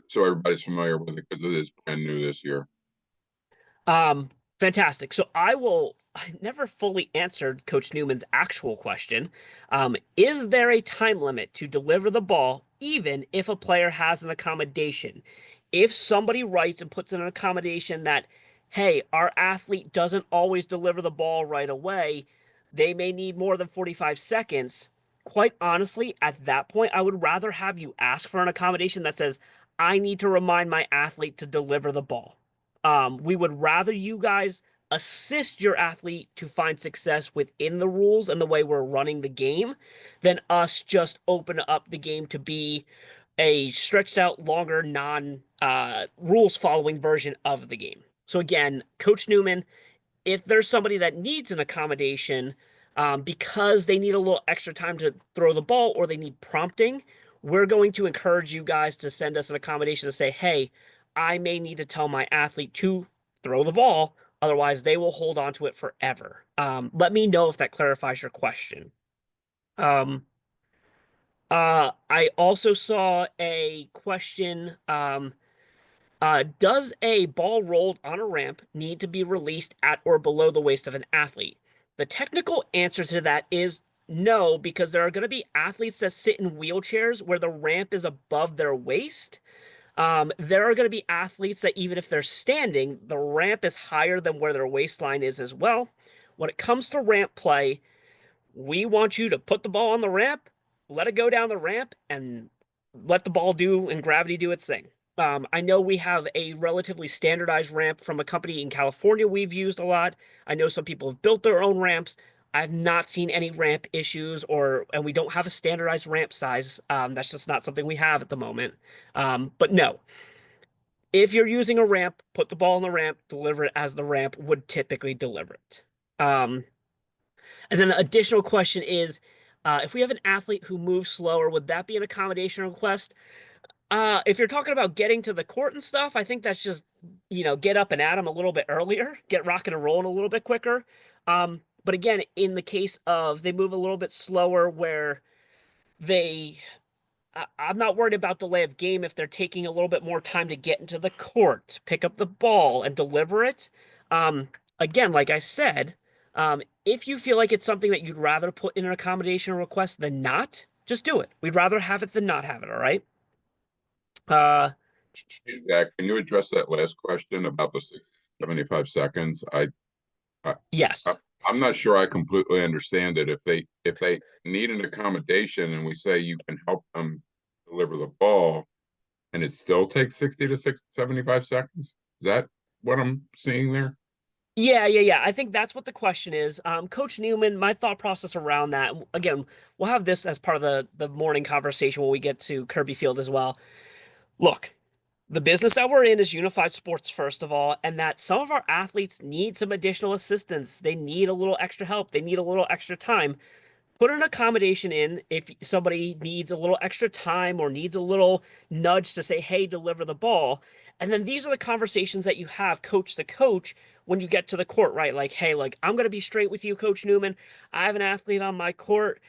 so everybody's familiar with it because it is brand new this year. Um, Fantastic. So I never fully answered Coach Newman's actual question. Is there a time limit to deliver the ball, even if a player has an accommodation? If somebody writes and puts in an accommodation that, hey, our athlete doesn't always deliver the ball right away, they may need more than 45 seconds. Quite honestly, at that point, I would rather have you ask for an accommodation that says, I need to remind my athlete to deliver the ball. We would rather you guys assist your athlete to find success within the rules and the way we're running the game than us just open up the game to be a stretched out longer non rules following version of the game. So again, Coach Newman, if there's somebody that needs an accommodation because they need a little extra time to throw the ball or they need prompting, we're going to encourage you guys to send us an accommodation to say, hey, I may need to tell my athlete to throw the ball. Otherwise, they will hold on to it forever. Let me know if that clarifies your question. Um, I also saw a question. Does a ball rolled on a ramp need to be released at or below the waist of an athlete? The technical answer to that is no, because there are going to be athletes that sit in wheelchairs where the ramp is above their waist. There are going to be athletes that even if they're standing, the ramp is higher than where their waistline is as well. When it comes to ramp play, we want you to put the ball on the ramp, let it go down the ramp, and let the ball do and gravity do its thing. I know we have a relatively standardized ramp from a company in California we've used a lot. I know some people have built their own ramps. I've not seen any ramp issues and we don't have a standardized ramp size. That's just not something we have at the moment. But no, if you're using a ramp, put the ball on the ramp, deliver it as the ramp would typically deliver it. And then an additional question is, if we have an athlete who moves slower, would that be an accommodation request? If you're talking about getting to the court and stuff, I think that's just, get up and at them a little bit earlier, get rocking and rolling a little bit quicker. But again, in the case of they move a little bit slower where they I'm not worried about delay of game if they're taking a little bit more time to get into the court, pick up the ball, and deliver it. Um, Again, like I said, if you feel like it's something that you'd rather put in an accommodation request than not, just do it. We'd rather have it than not have it, all right? Uh, Zach, can you address that last question about the 75 seconds? I, yes. I'm not sure I completely understand it. If they need an accommodation and we say you can help them deliver the ball, and it still takes 60 to 75 seconds, is that what I'm seeing there? Yeah. I think that's what the question is. Coach Newman, my thought process around that, again, we'll have this as part of the morning conversation when we get to Kirby Field as well. Look, the business that we're in is unified sports, first of all, and that some of our athletes need some additional assistance. They need a little extra help. They need a little extra time. Put an accommodation in if somebody needs a little extra time or needs a little nudge to say, hey, deliver the ball. And then these are the conversations that you have coach to coach when you get to the court, right? Like, hey, like, I'm going to be straight with you, Coach Newman. I have an athlete on my court.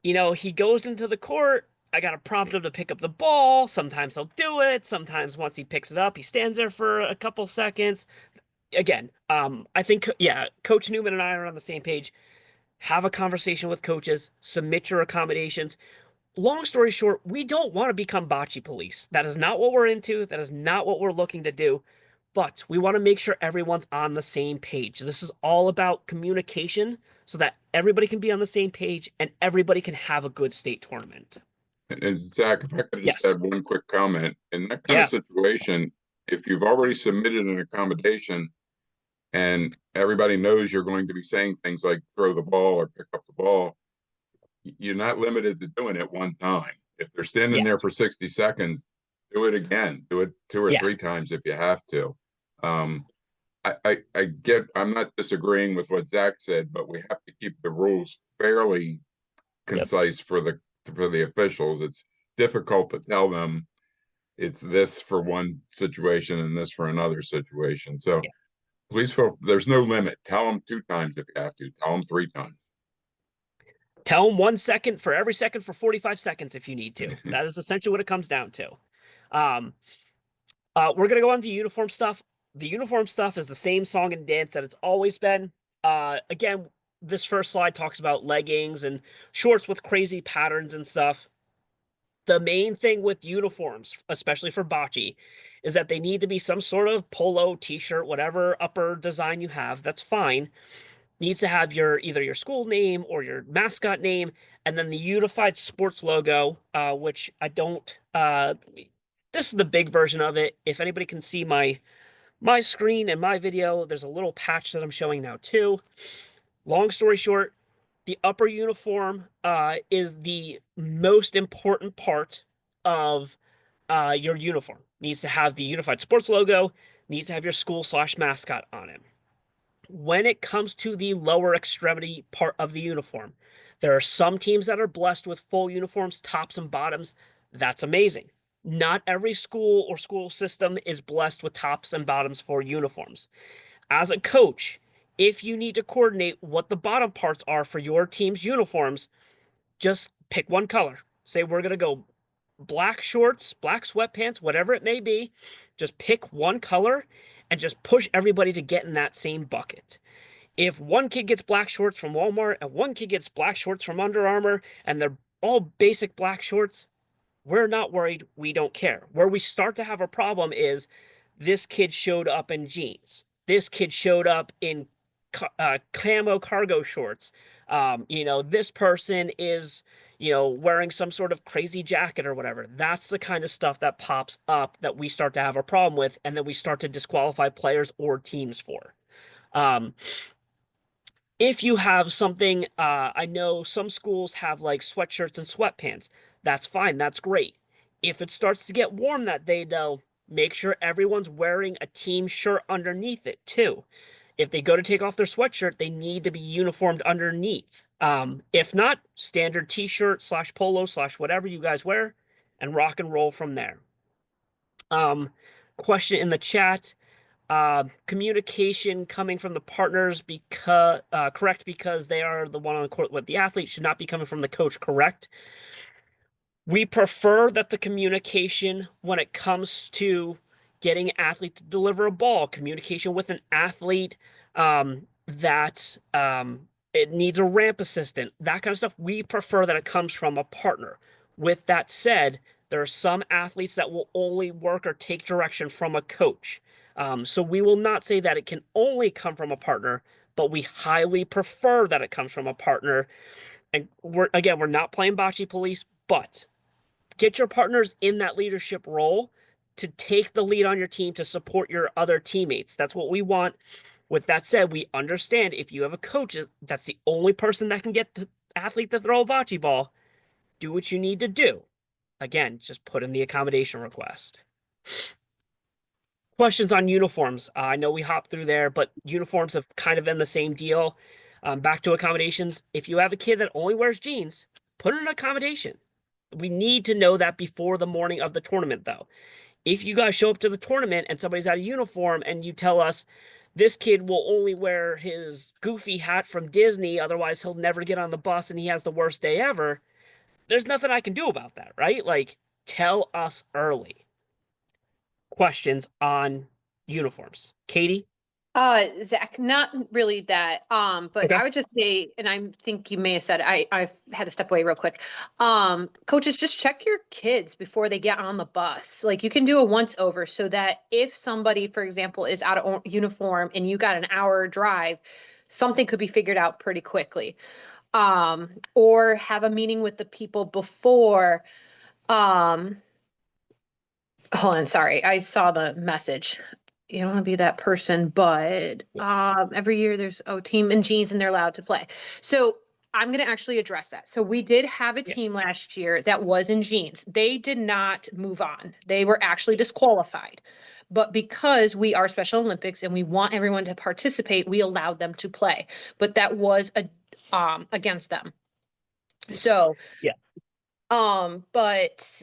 He goes into the court. I got to prompt him to pick up the ball. Sometimes he'll do it. Sometimes once he picks it up, he stands there for a couple seconds. Again, I think, yeah, Coach Newman and I are on the same page. Have a conversation with coaches, submit your accommodations. Long story short, we don't want to become bocce police. That is not what we're into. That is not what we're looking to do. But we want to make sure everyone's on the same page. This is all about communication so that everybody can be on the same page and everybody can have a good state tournament. And Zach, if I could just Yes. add one quick comment, in that kind of Yeah. situation, if you've already submitted an accommodation and everybody knows you're going to be saying things like throw the ball or pick up the ball, you're not limited to doing it one time. If they're standing Yeah. there for 60 seconds, do it again. Do it two or Yeah. three times if you have to. Um, I'm not disagreeing with what Zach said, but we have to keep the rules fairly Yep. concise for the officials. It's difficult to tell them it's this for one situation and this for another situation. So Yeah. please feel there's no limit. Tell them two times if you have to. Tell them three times. Tell them 1 second for every second for 45 seconds if you need to. That is essentially what it comes down to. We're gonna go on to uniform stuff. The uniform stuff is the same song and dance that it's always been. Again, this first slide talks about leggings and shorts with crazy patterns and stuff. The main thing with uniforms, especially for bocce, is that they need to be some sort of polo, t-shirt, whatever upper design you have. That's fine. Needs to have your either your school name or your mascot name, and then the unified sports logo, which I don't. This is the big version of it. If anybody can see my screen and my video, there's a little patch that I'm showing now too. Long story short, the upper uniform is the most important part of your uniform. Needs to have the unified sports logo, needs to have your school slash mascot on it. When it comes to the lower extremity part of the uniform, there are some teams that are blessed with full uniforms, tops and bottoms. That's amazing. Not every school or school system is blessed with tops and bottoms for uniforms. As a coach, if you need to coordinate what the bottom parts are for your team's uniforms, just pick one color. Say we're going to go black shorts, black sweatpants, whatever it may be. Just pick one color and just push everybody to get in that same bucket. If one kid gets black shorts from Walmart and one kid gets black shorts from Under Armour and they're all basic black shorts, we're not worried. We don't care. Where we start to have a problem is this kid showed up in jeans. This kid showed up in camo cargo shorts. This person is, wearing some sort of crazy jacket or whatever. That's the kind of stuff that pops up that we start to have a problem with, and then we start to disqualify players or teams for. Um, if you have something, I know some schools have like sweatshirts and sweatpants. That's fine. That's great. If it starts to get warm that day, though, make sure everyone's wearing a team shirt underneath it too. If they go to take off their sweatshirt, they need to be uniformed underneath. If not, standard t-shirt slash polo slash whatever you guys wear, and rock and roll from there. Question in the chat. Communication coming from the partners because correct because they are the one on the court with the athlete should not be coming from the coach, correct? We prefer that the communication when it comes to getting an athlete to deliver a ball, communication with an athlete that it needs a ramp assistant, that kind of stuff. We prefer that it comes from a partner. With that said, there are some athletes that will only work or take direction from a coach. So we will not say that it can only come from a partner, but we highly prefer that it comes from a partner. And we're not playing bocce police, but get your partners in that leadership role to take the lead on your team to support your other teammates. That's what we want. With that said, we understand if you have a coach that's the only person that can get the athlete to throw a bocce ball, do what you need to do. Again, just put in the accommodation request. Questions on uniforms. I know we hopped through there, but uniforms have kind of been the same deal. Back to accommodations. If you have a kid that only wears jeans, put in an accommodation. We need to know that before the morning of the tournament, though. If you guys show up to the tournament and somebody's out of uniform and you tell us this kid will only wear his goofy hat from Disney, otherwise he'll never get on the bus and he has the worst day ever, there's nothing I can do about that, right? Like, tell us early. Questions on uniforms. Katie? Zach, not really that. But Okay. I would just say, and I think you may have said I've had to step away real quick. Coaches, just check your kids before they get on the bus. Like you can do a once over so that if somebody, for example, is out of uniform and you got an hour drive, something could be figured out pretty quickly. Or have a meeting with the people before. Hold on, sorry, I saw the message. you don't want to be that person, but every year there's team in jeans and they're allowed to play. So I'm going to actually address that. So we did have a Yeah. team last year that was in jeans. They did not move on. They were actually disqualified. But because we are Special Olympics and we want everyone to participate, we allowed them to play. But that was against them. So, Yeah. but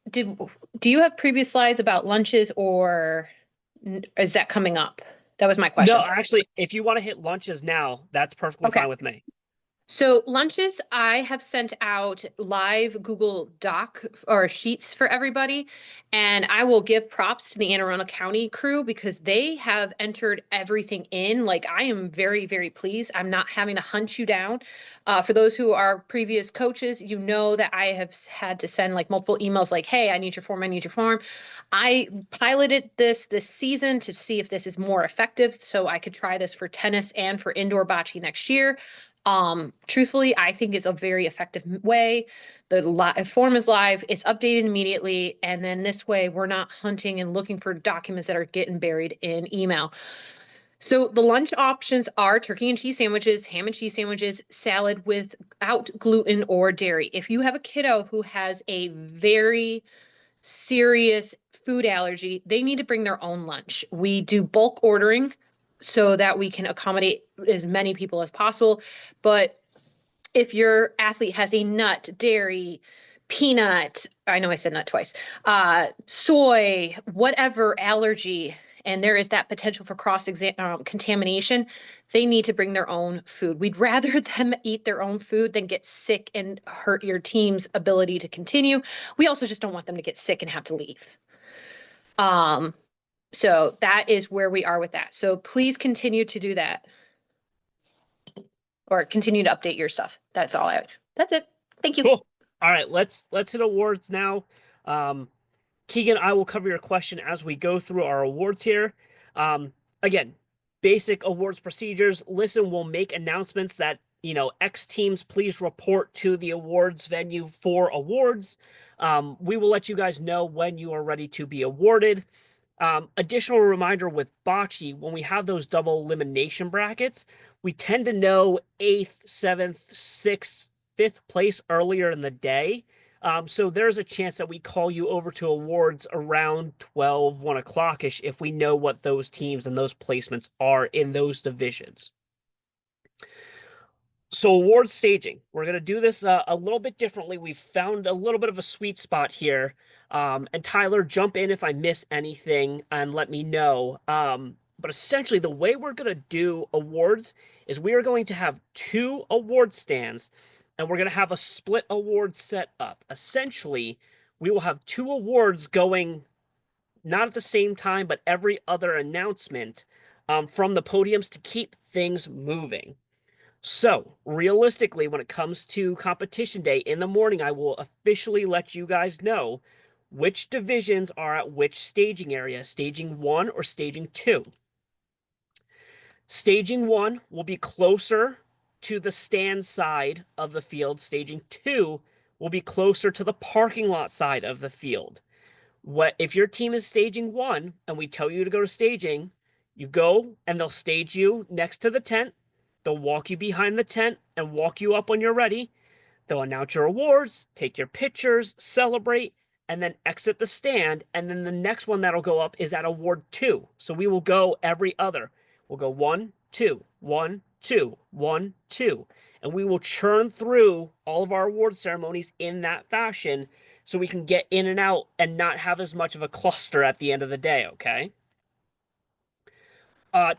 did do you have previous slides about lunches or is that coming up? That was my No, question. actually, if you want to hit lunches now, that's perfectly Okay. fine with me. So lunches, I have sent out live Google Doc or sheets for everybody, and I will give props to the Anne Arundel County crew because they have entered everything in. Like I am very, very pleased. I'm not having to hunt you down. For those who are previous coaches, you know that I have had to send like multiple emails like, hey, I need your form, I need your form. I piloted this season to see if this is more effective so I could try this for tennis and for indoor bocce next year. Truthfully, I think it's a very effective way. The form is live, it's updated immediately, and then this way we're not hunting and looking for documents that are getting buried in email. So the lunch options are turkey and cheese sandwiches, ham and cheese sandwiches, salad without gluten or dairy. If you have a kiddo who has a very serious food allergy, they need to bring their own lunch. We do bulk ordering so that we can accommodate as many people as possible. But if your athlete has a nut, dairy, peanut, I know I said nut twice, soy, whatever allergy, and there is that potential for cross contamination, they need to bring their own food. We'd rather them eat their own food than get sick and hurt your team's ability to continue. We also just don't want them to get sick and have to leave. So that is where we are with that. So please continue to do that or continue to update your stuff. That's it. Thank you. Cool. All right, let's hit awards now. Keegan, I will cover your question as we go through our awards here. Again, basic awards procedures. Listen, we'll make announcements that, X teams, please report to the awards venue for awards. We will let you guys know when you are ready to be awarded. Additional reminder with bocce, when we have those double elimination brackets, we tend to know 8th, 7th, 6th, 5th place earlier in the day. So there's a chance that we call you over to awards around 12, 1 o'clock-ish if we know what those teams and those placements are in those divisions. So award staging, we're going to do this a little bit differently. We've found a little bit of a sweet spot here. And Tyler, jump in if I miss anything and let me know. But essentially, the way we're going to do awards is we are going to have 2 award stands and we're going to have a split award set up. Essentially, we will have 2 awards going not at the same time, but every other announcement from the podiums to keep things moving. So, realistically, when it comes to competition day in the morning, I will officially let you guys know which divisions are at which staging area, staging 1 or staging 2. Staging 1 will be closer to the stand side of the field. Staging 2 will be closer to the parking lot side of the field. What if your team is staging 1 and we tell you to go to staging, you go and they'll stage you next to the tent. They'll walk you behind the tent and walk you up when you're ready. They'll announce your awards, take your pictures, celebrate, and then exit the stand. And then the next one that'll go up is at award 2. So we will go every other. We'll go 1, 2, 1, 2, 1, 2. And we will churn through all of our award ceremonies in that fashion so we can get in and out and not have as much of a cluster at the end of the day, okay?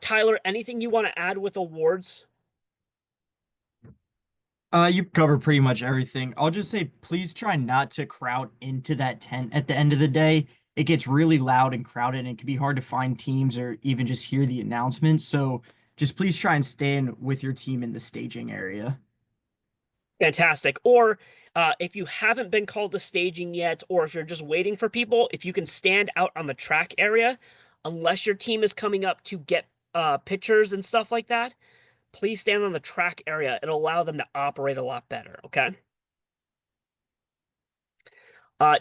Tyler, anything you want to add with awards? You covered pretty much everything. I'll just say, please try not to crowd into that tent at the end of the day. It gets really loud and crowded, and it can be hard to find teams or even just hear the announcements. So just please try and stand with your team in the staging area. Fantastic. Or if you haven't been called to staging yet, or if you're just waiting for people, if you can stand out on the track area, unless your team is coming up to get pictures and stuff like that, please stand on the track area. It'll allow them to operate a lot better, okay?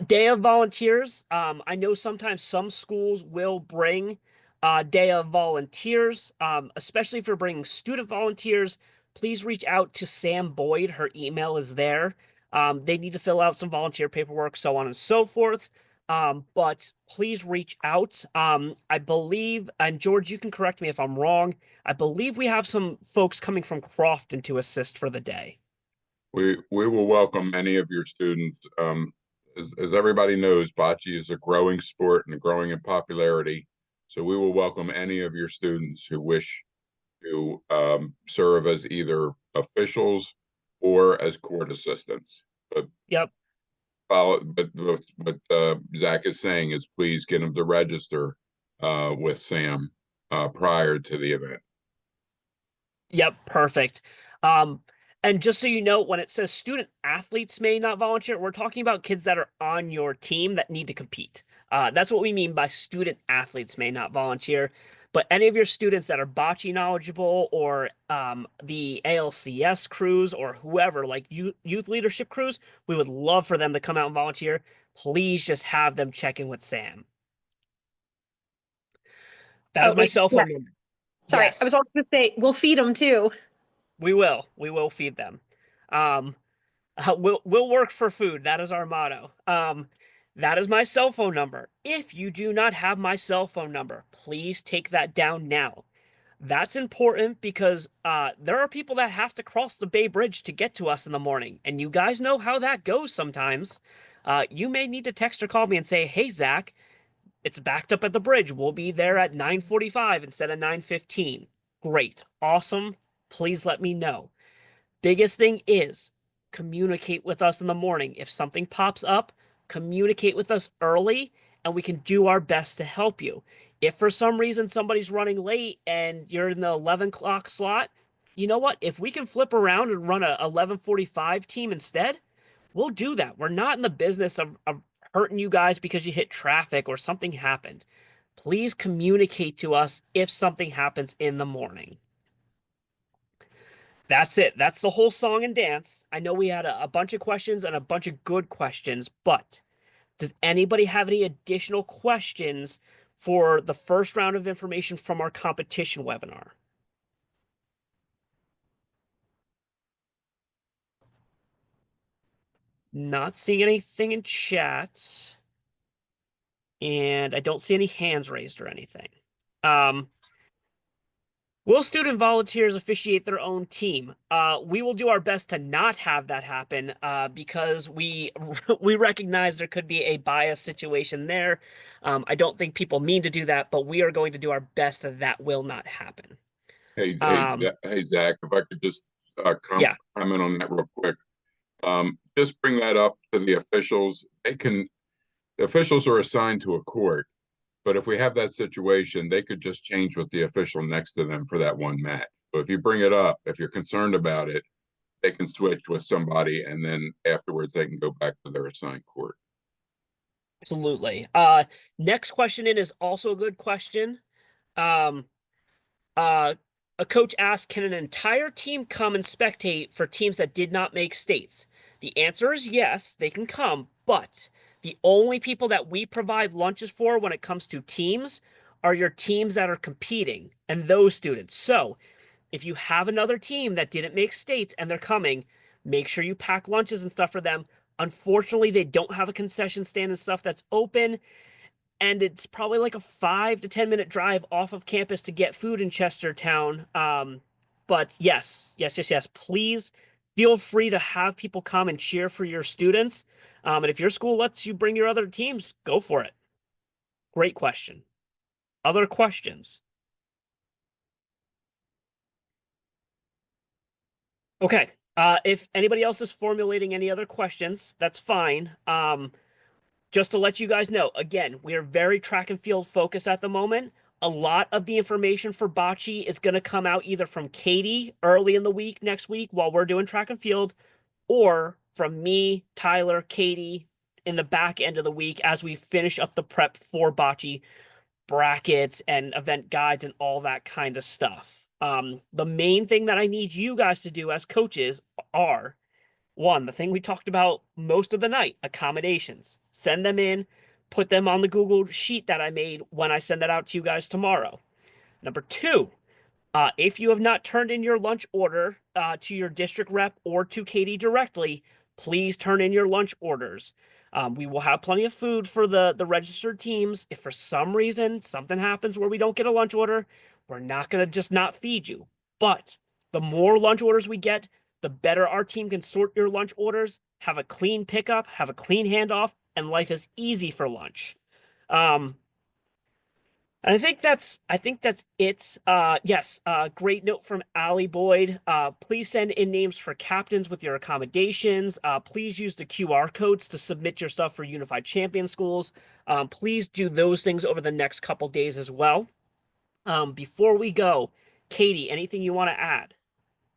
Day of volunteers. I know sometimes some schools will bring day of volunteers, especially if you're bringing student volunteers, please reach out to Sam Boyd. Her email is there. They need to fill out some volunteer paperwork, so on and so forth. But please reach out. I believe, and George, you can correct me if I'm wrong. I believe we have some folks coming from Crofton to assist for the day. We will welcome any of your students. As everybody knows, bocce is a growing sport and growing in popularity. So we will welcome any of your students who wish to serve as either officials or as court assistants. But Yep. what Zach is saying is please get them to register with Sam prior to the event. Yep, perfect. Um, and just so you know, when it says student athletes may not volunteer, we're talking about kids that are on your team that need to compete. That's what we mean by student athletes may not volunteer. But any of your students that are bocce knowledgeable or the ALCS crews or whoever, like youth leadership crews, we would love for them to come out and volunteer. Please just have them check in with Sam. That is Oh, my wait, cell yeah, phone number. sorry. I was Yes. also going to say, we'll feed them too. We will. We will feed them. Um, we'll work for food. That is our motto. That is my cell phone number. If you do not have my cell phone number, please take that down now. That's important because there are people that have to cross the Bay Bridge to get to us in the morning, and you guys know how that goes sometimes. You may need to text or call me and say, "Hey, Zach, it's backed up at the bridge. We'll be there at 9:45 instead of 9:15." Great. Awesome. Please let me know. Biggest thing is communicate with us in the morning. If something pops up, communicate with us early and we can do our best to help you. If for some reason somebody's running late and you're in the 11 o'clock slot, you know what? If we can flip around and run a 11:45 team instead, we'll do that. We're not in the business of hurting you guys because you hit traffic or something happened. Please communicate to us if something happens in the morning. That's it. That's the whole song and dance. I know we had a bunch of questions and a bunch of good questions, but does anybody have any additional questions for the first round of information from our competition webinar? Not seeing anything in chat, and I don't see any hands raised or anything. Um, Will student volunteers officiate their own team? We will do our best to not have that happen because we we recognize there could be a bias situation there. I don't think people mean to do that, but we are going to do our best that that will not happen. Hey, Zach, if I could just Yeah, comment on that real quick. Just bring that up to the officials. The officials are assigned to a court, but if we have that situation, they could just change with the official next to them for that one match. So if you bring it up, if you're concerned about it, they can switch with somebody and then afterwards they can go back to their assigned court. absolutely. Next question in is also a good question. Um, Uh, a coach asked, can an entire team come and spectate for teams that did not make states? The answer is yes, they can come, but the only people that we provide lunches for when it comes to teams are your teams that are competing and those students. So if you have another team that didn't make states and they're coming, make sure you pack lunches and stuff for them. Unfortunately, they don't have a concession stand and stuff that's open and it's probably like a 5 to 10 minute drive off of campus to get food in Chestertown. But yes. Please feel free to have people come and cheer for your students. And if your school lets you bring your other teams, go for it. Great question. Other questions? Okay. If anybody else is formulating any other questions, that's fine. Just to let you guys know, again, we are very track and field focused at the moment. A lot of the information for Bocce is going to come out either from Katie early in the week next week while we're doing track and field, or from me, Tyler, Katie in the back end of the week as we finish up the prep for Bocce brackets and event guides and all that kind of stuff. The main thing that I need you guys to do as coaches are one, the thing we talked about most of the night, accommodations. Send them in. put them on the Google sheet that I made when I send that out to you guys tomorrow. Number two, if you have not turned in your lunch order to your district rep or to Katie directly, please turn in your lunch orders. We will have plenty of food for the registered teams. If for some reason something happens where we don't get a lunch order, we're not going to just not feed you. But the more lunch orders we get, the better our team can sort your lunch orders, have a clean pickup, have a clean handoff, and life is easy for lunch. Um, and I think that's it. Yes, great note from Allie Boyd. Please send in names for captains with your accommodations. Please use the QR codes to submit your stuff for Unified Champion Schools. Please do those things over the next couple days as well. Before we go, Katie, anything you want to add?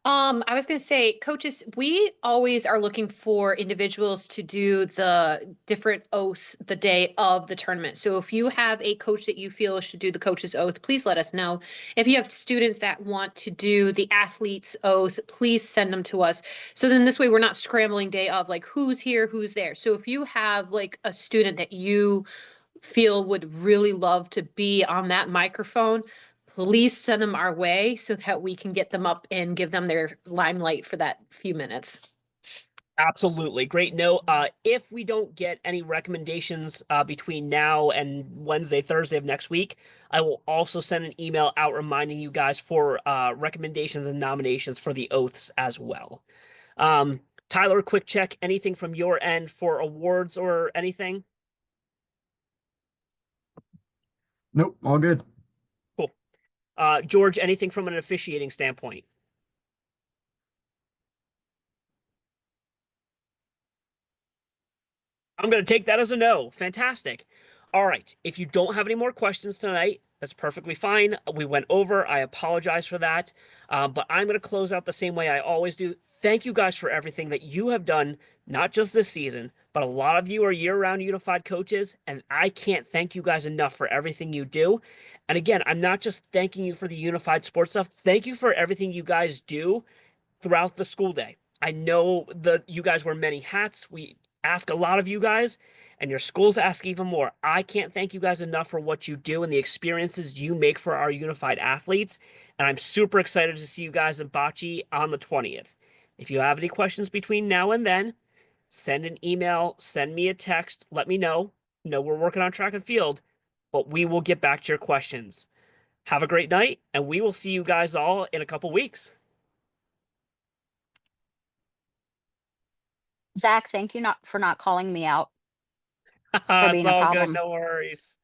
I was going to say, coaches, we always are looking for individuals to do the different oaths the day of the tournament. So if you have a coach that you feel should do the coach's oath, please let us know. If you have students that want to do the athlete's oath, please send them to us. So then this way we're not scrambling day of like who's here, who's there. So if you have like a student that you feel would really love to be on that microphone, please send them our way so that we can get them up and give them their limelight for that few minutes. Absolutely. Great note. If we don't get any recommendations between now and Wednesday, Thursday of next week, I will also send an email out reminding you guys for recommendations and nominations for the oaths as well. Tyler, quick check. Anything from your end for awards or anything? Nope, all good. Cool. George, anything from an officiating standpoint? I'm going to take that as a no. Fantastic. All right. If you don't have any more questions tonight, that's perfectly fine. We went over. I apologize for that. But I'm going to close out the same way I always do. Thank you guys for everything that you have done, not just this season, but a lot of you are year-round unified coaches, and I can't thank you guys enough for everything you do. And again, I'm not just thanking you for the unified sports stuff. Thank you for everything you guys do throughout the school day. I know that you guys wear many hats. We ask a lot of you guys, and your schools ask even more. I can't thank you guys enough for what you do and the experiences you make for our unified athletes. And I'm super excited to see you guys in Bocce on the 20th. If you have any questions between now and then, send an email, send me a text, let me know. No, we're working on track and field, but we will get back to your questions. Have a great night, and we will see you guys all in a couple weeks. Zach, thank you not for not calling me out for It's being a all good. problem. No worries.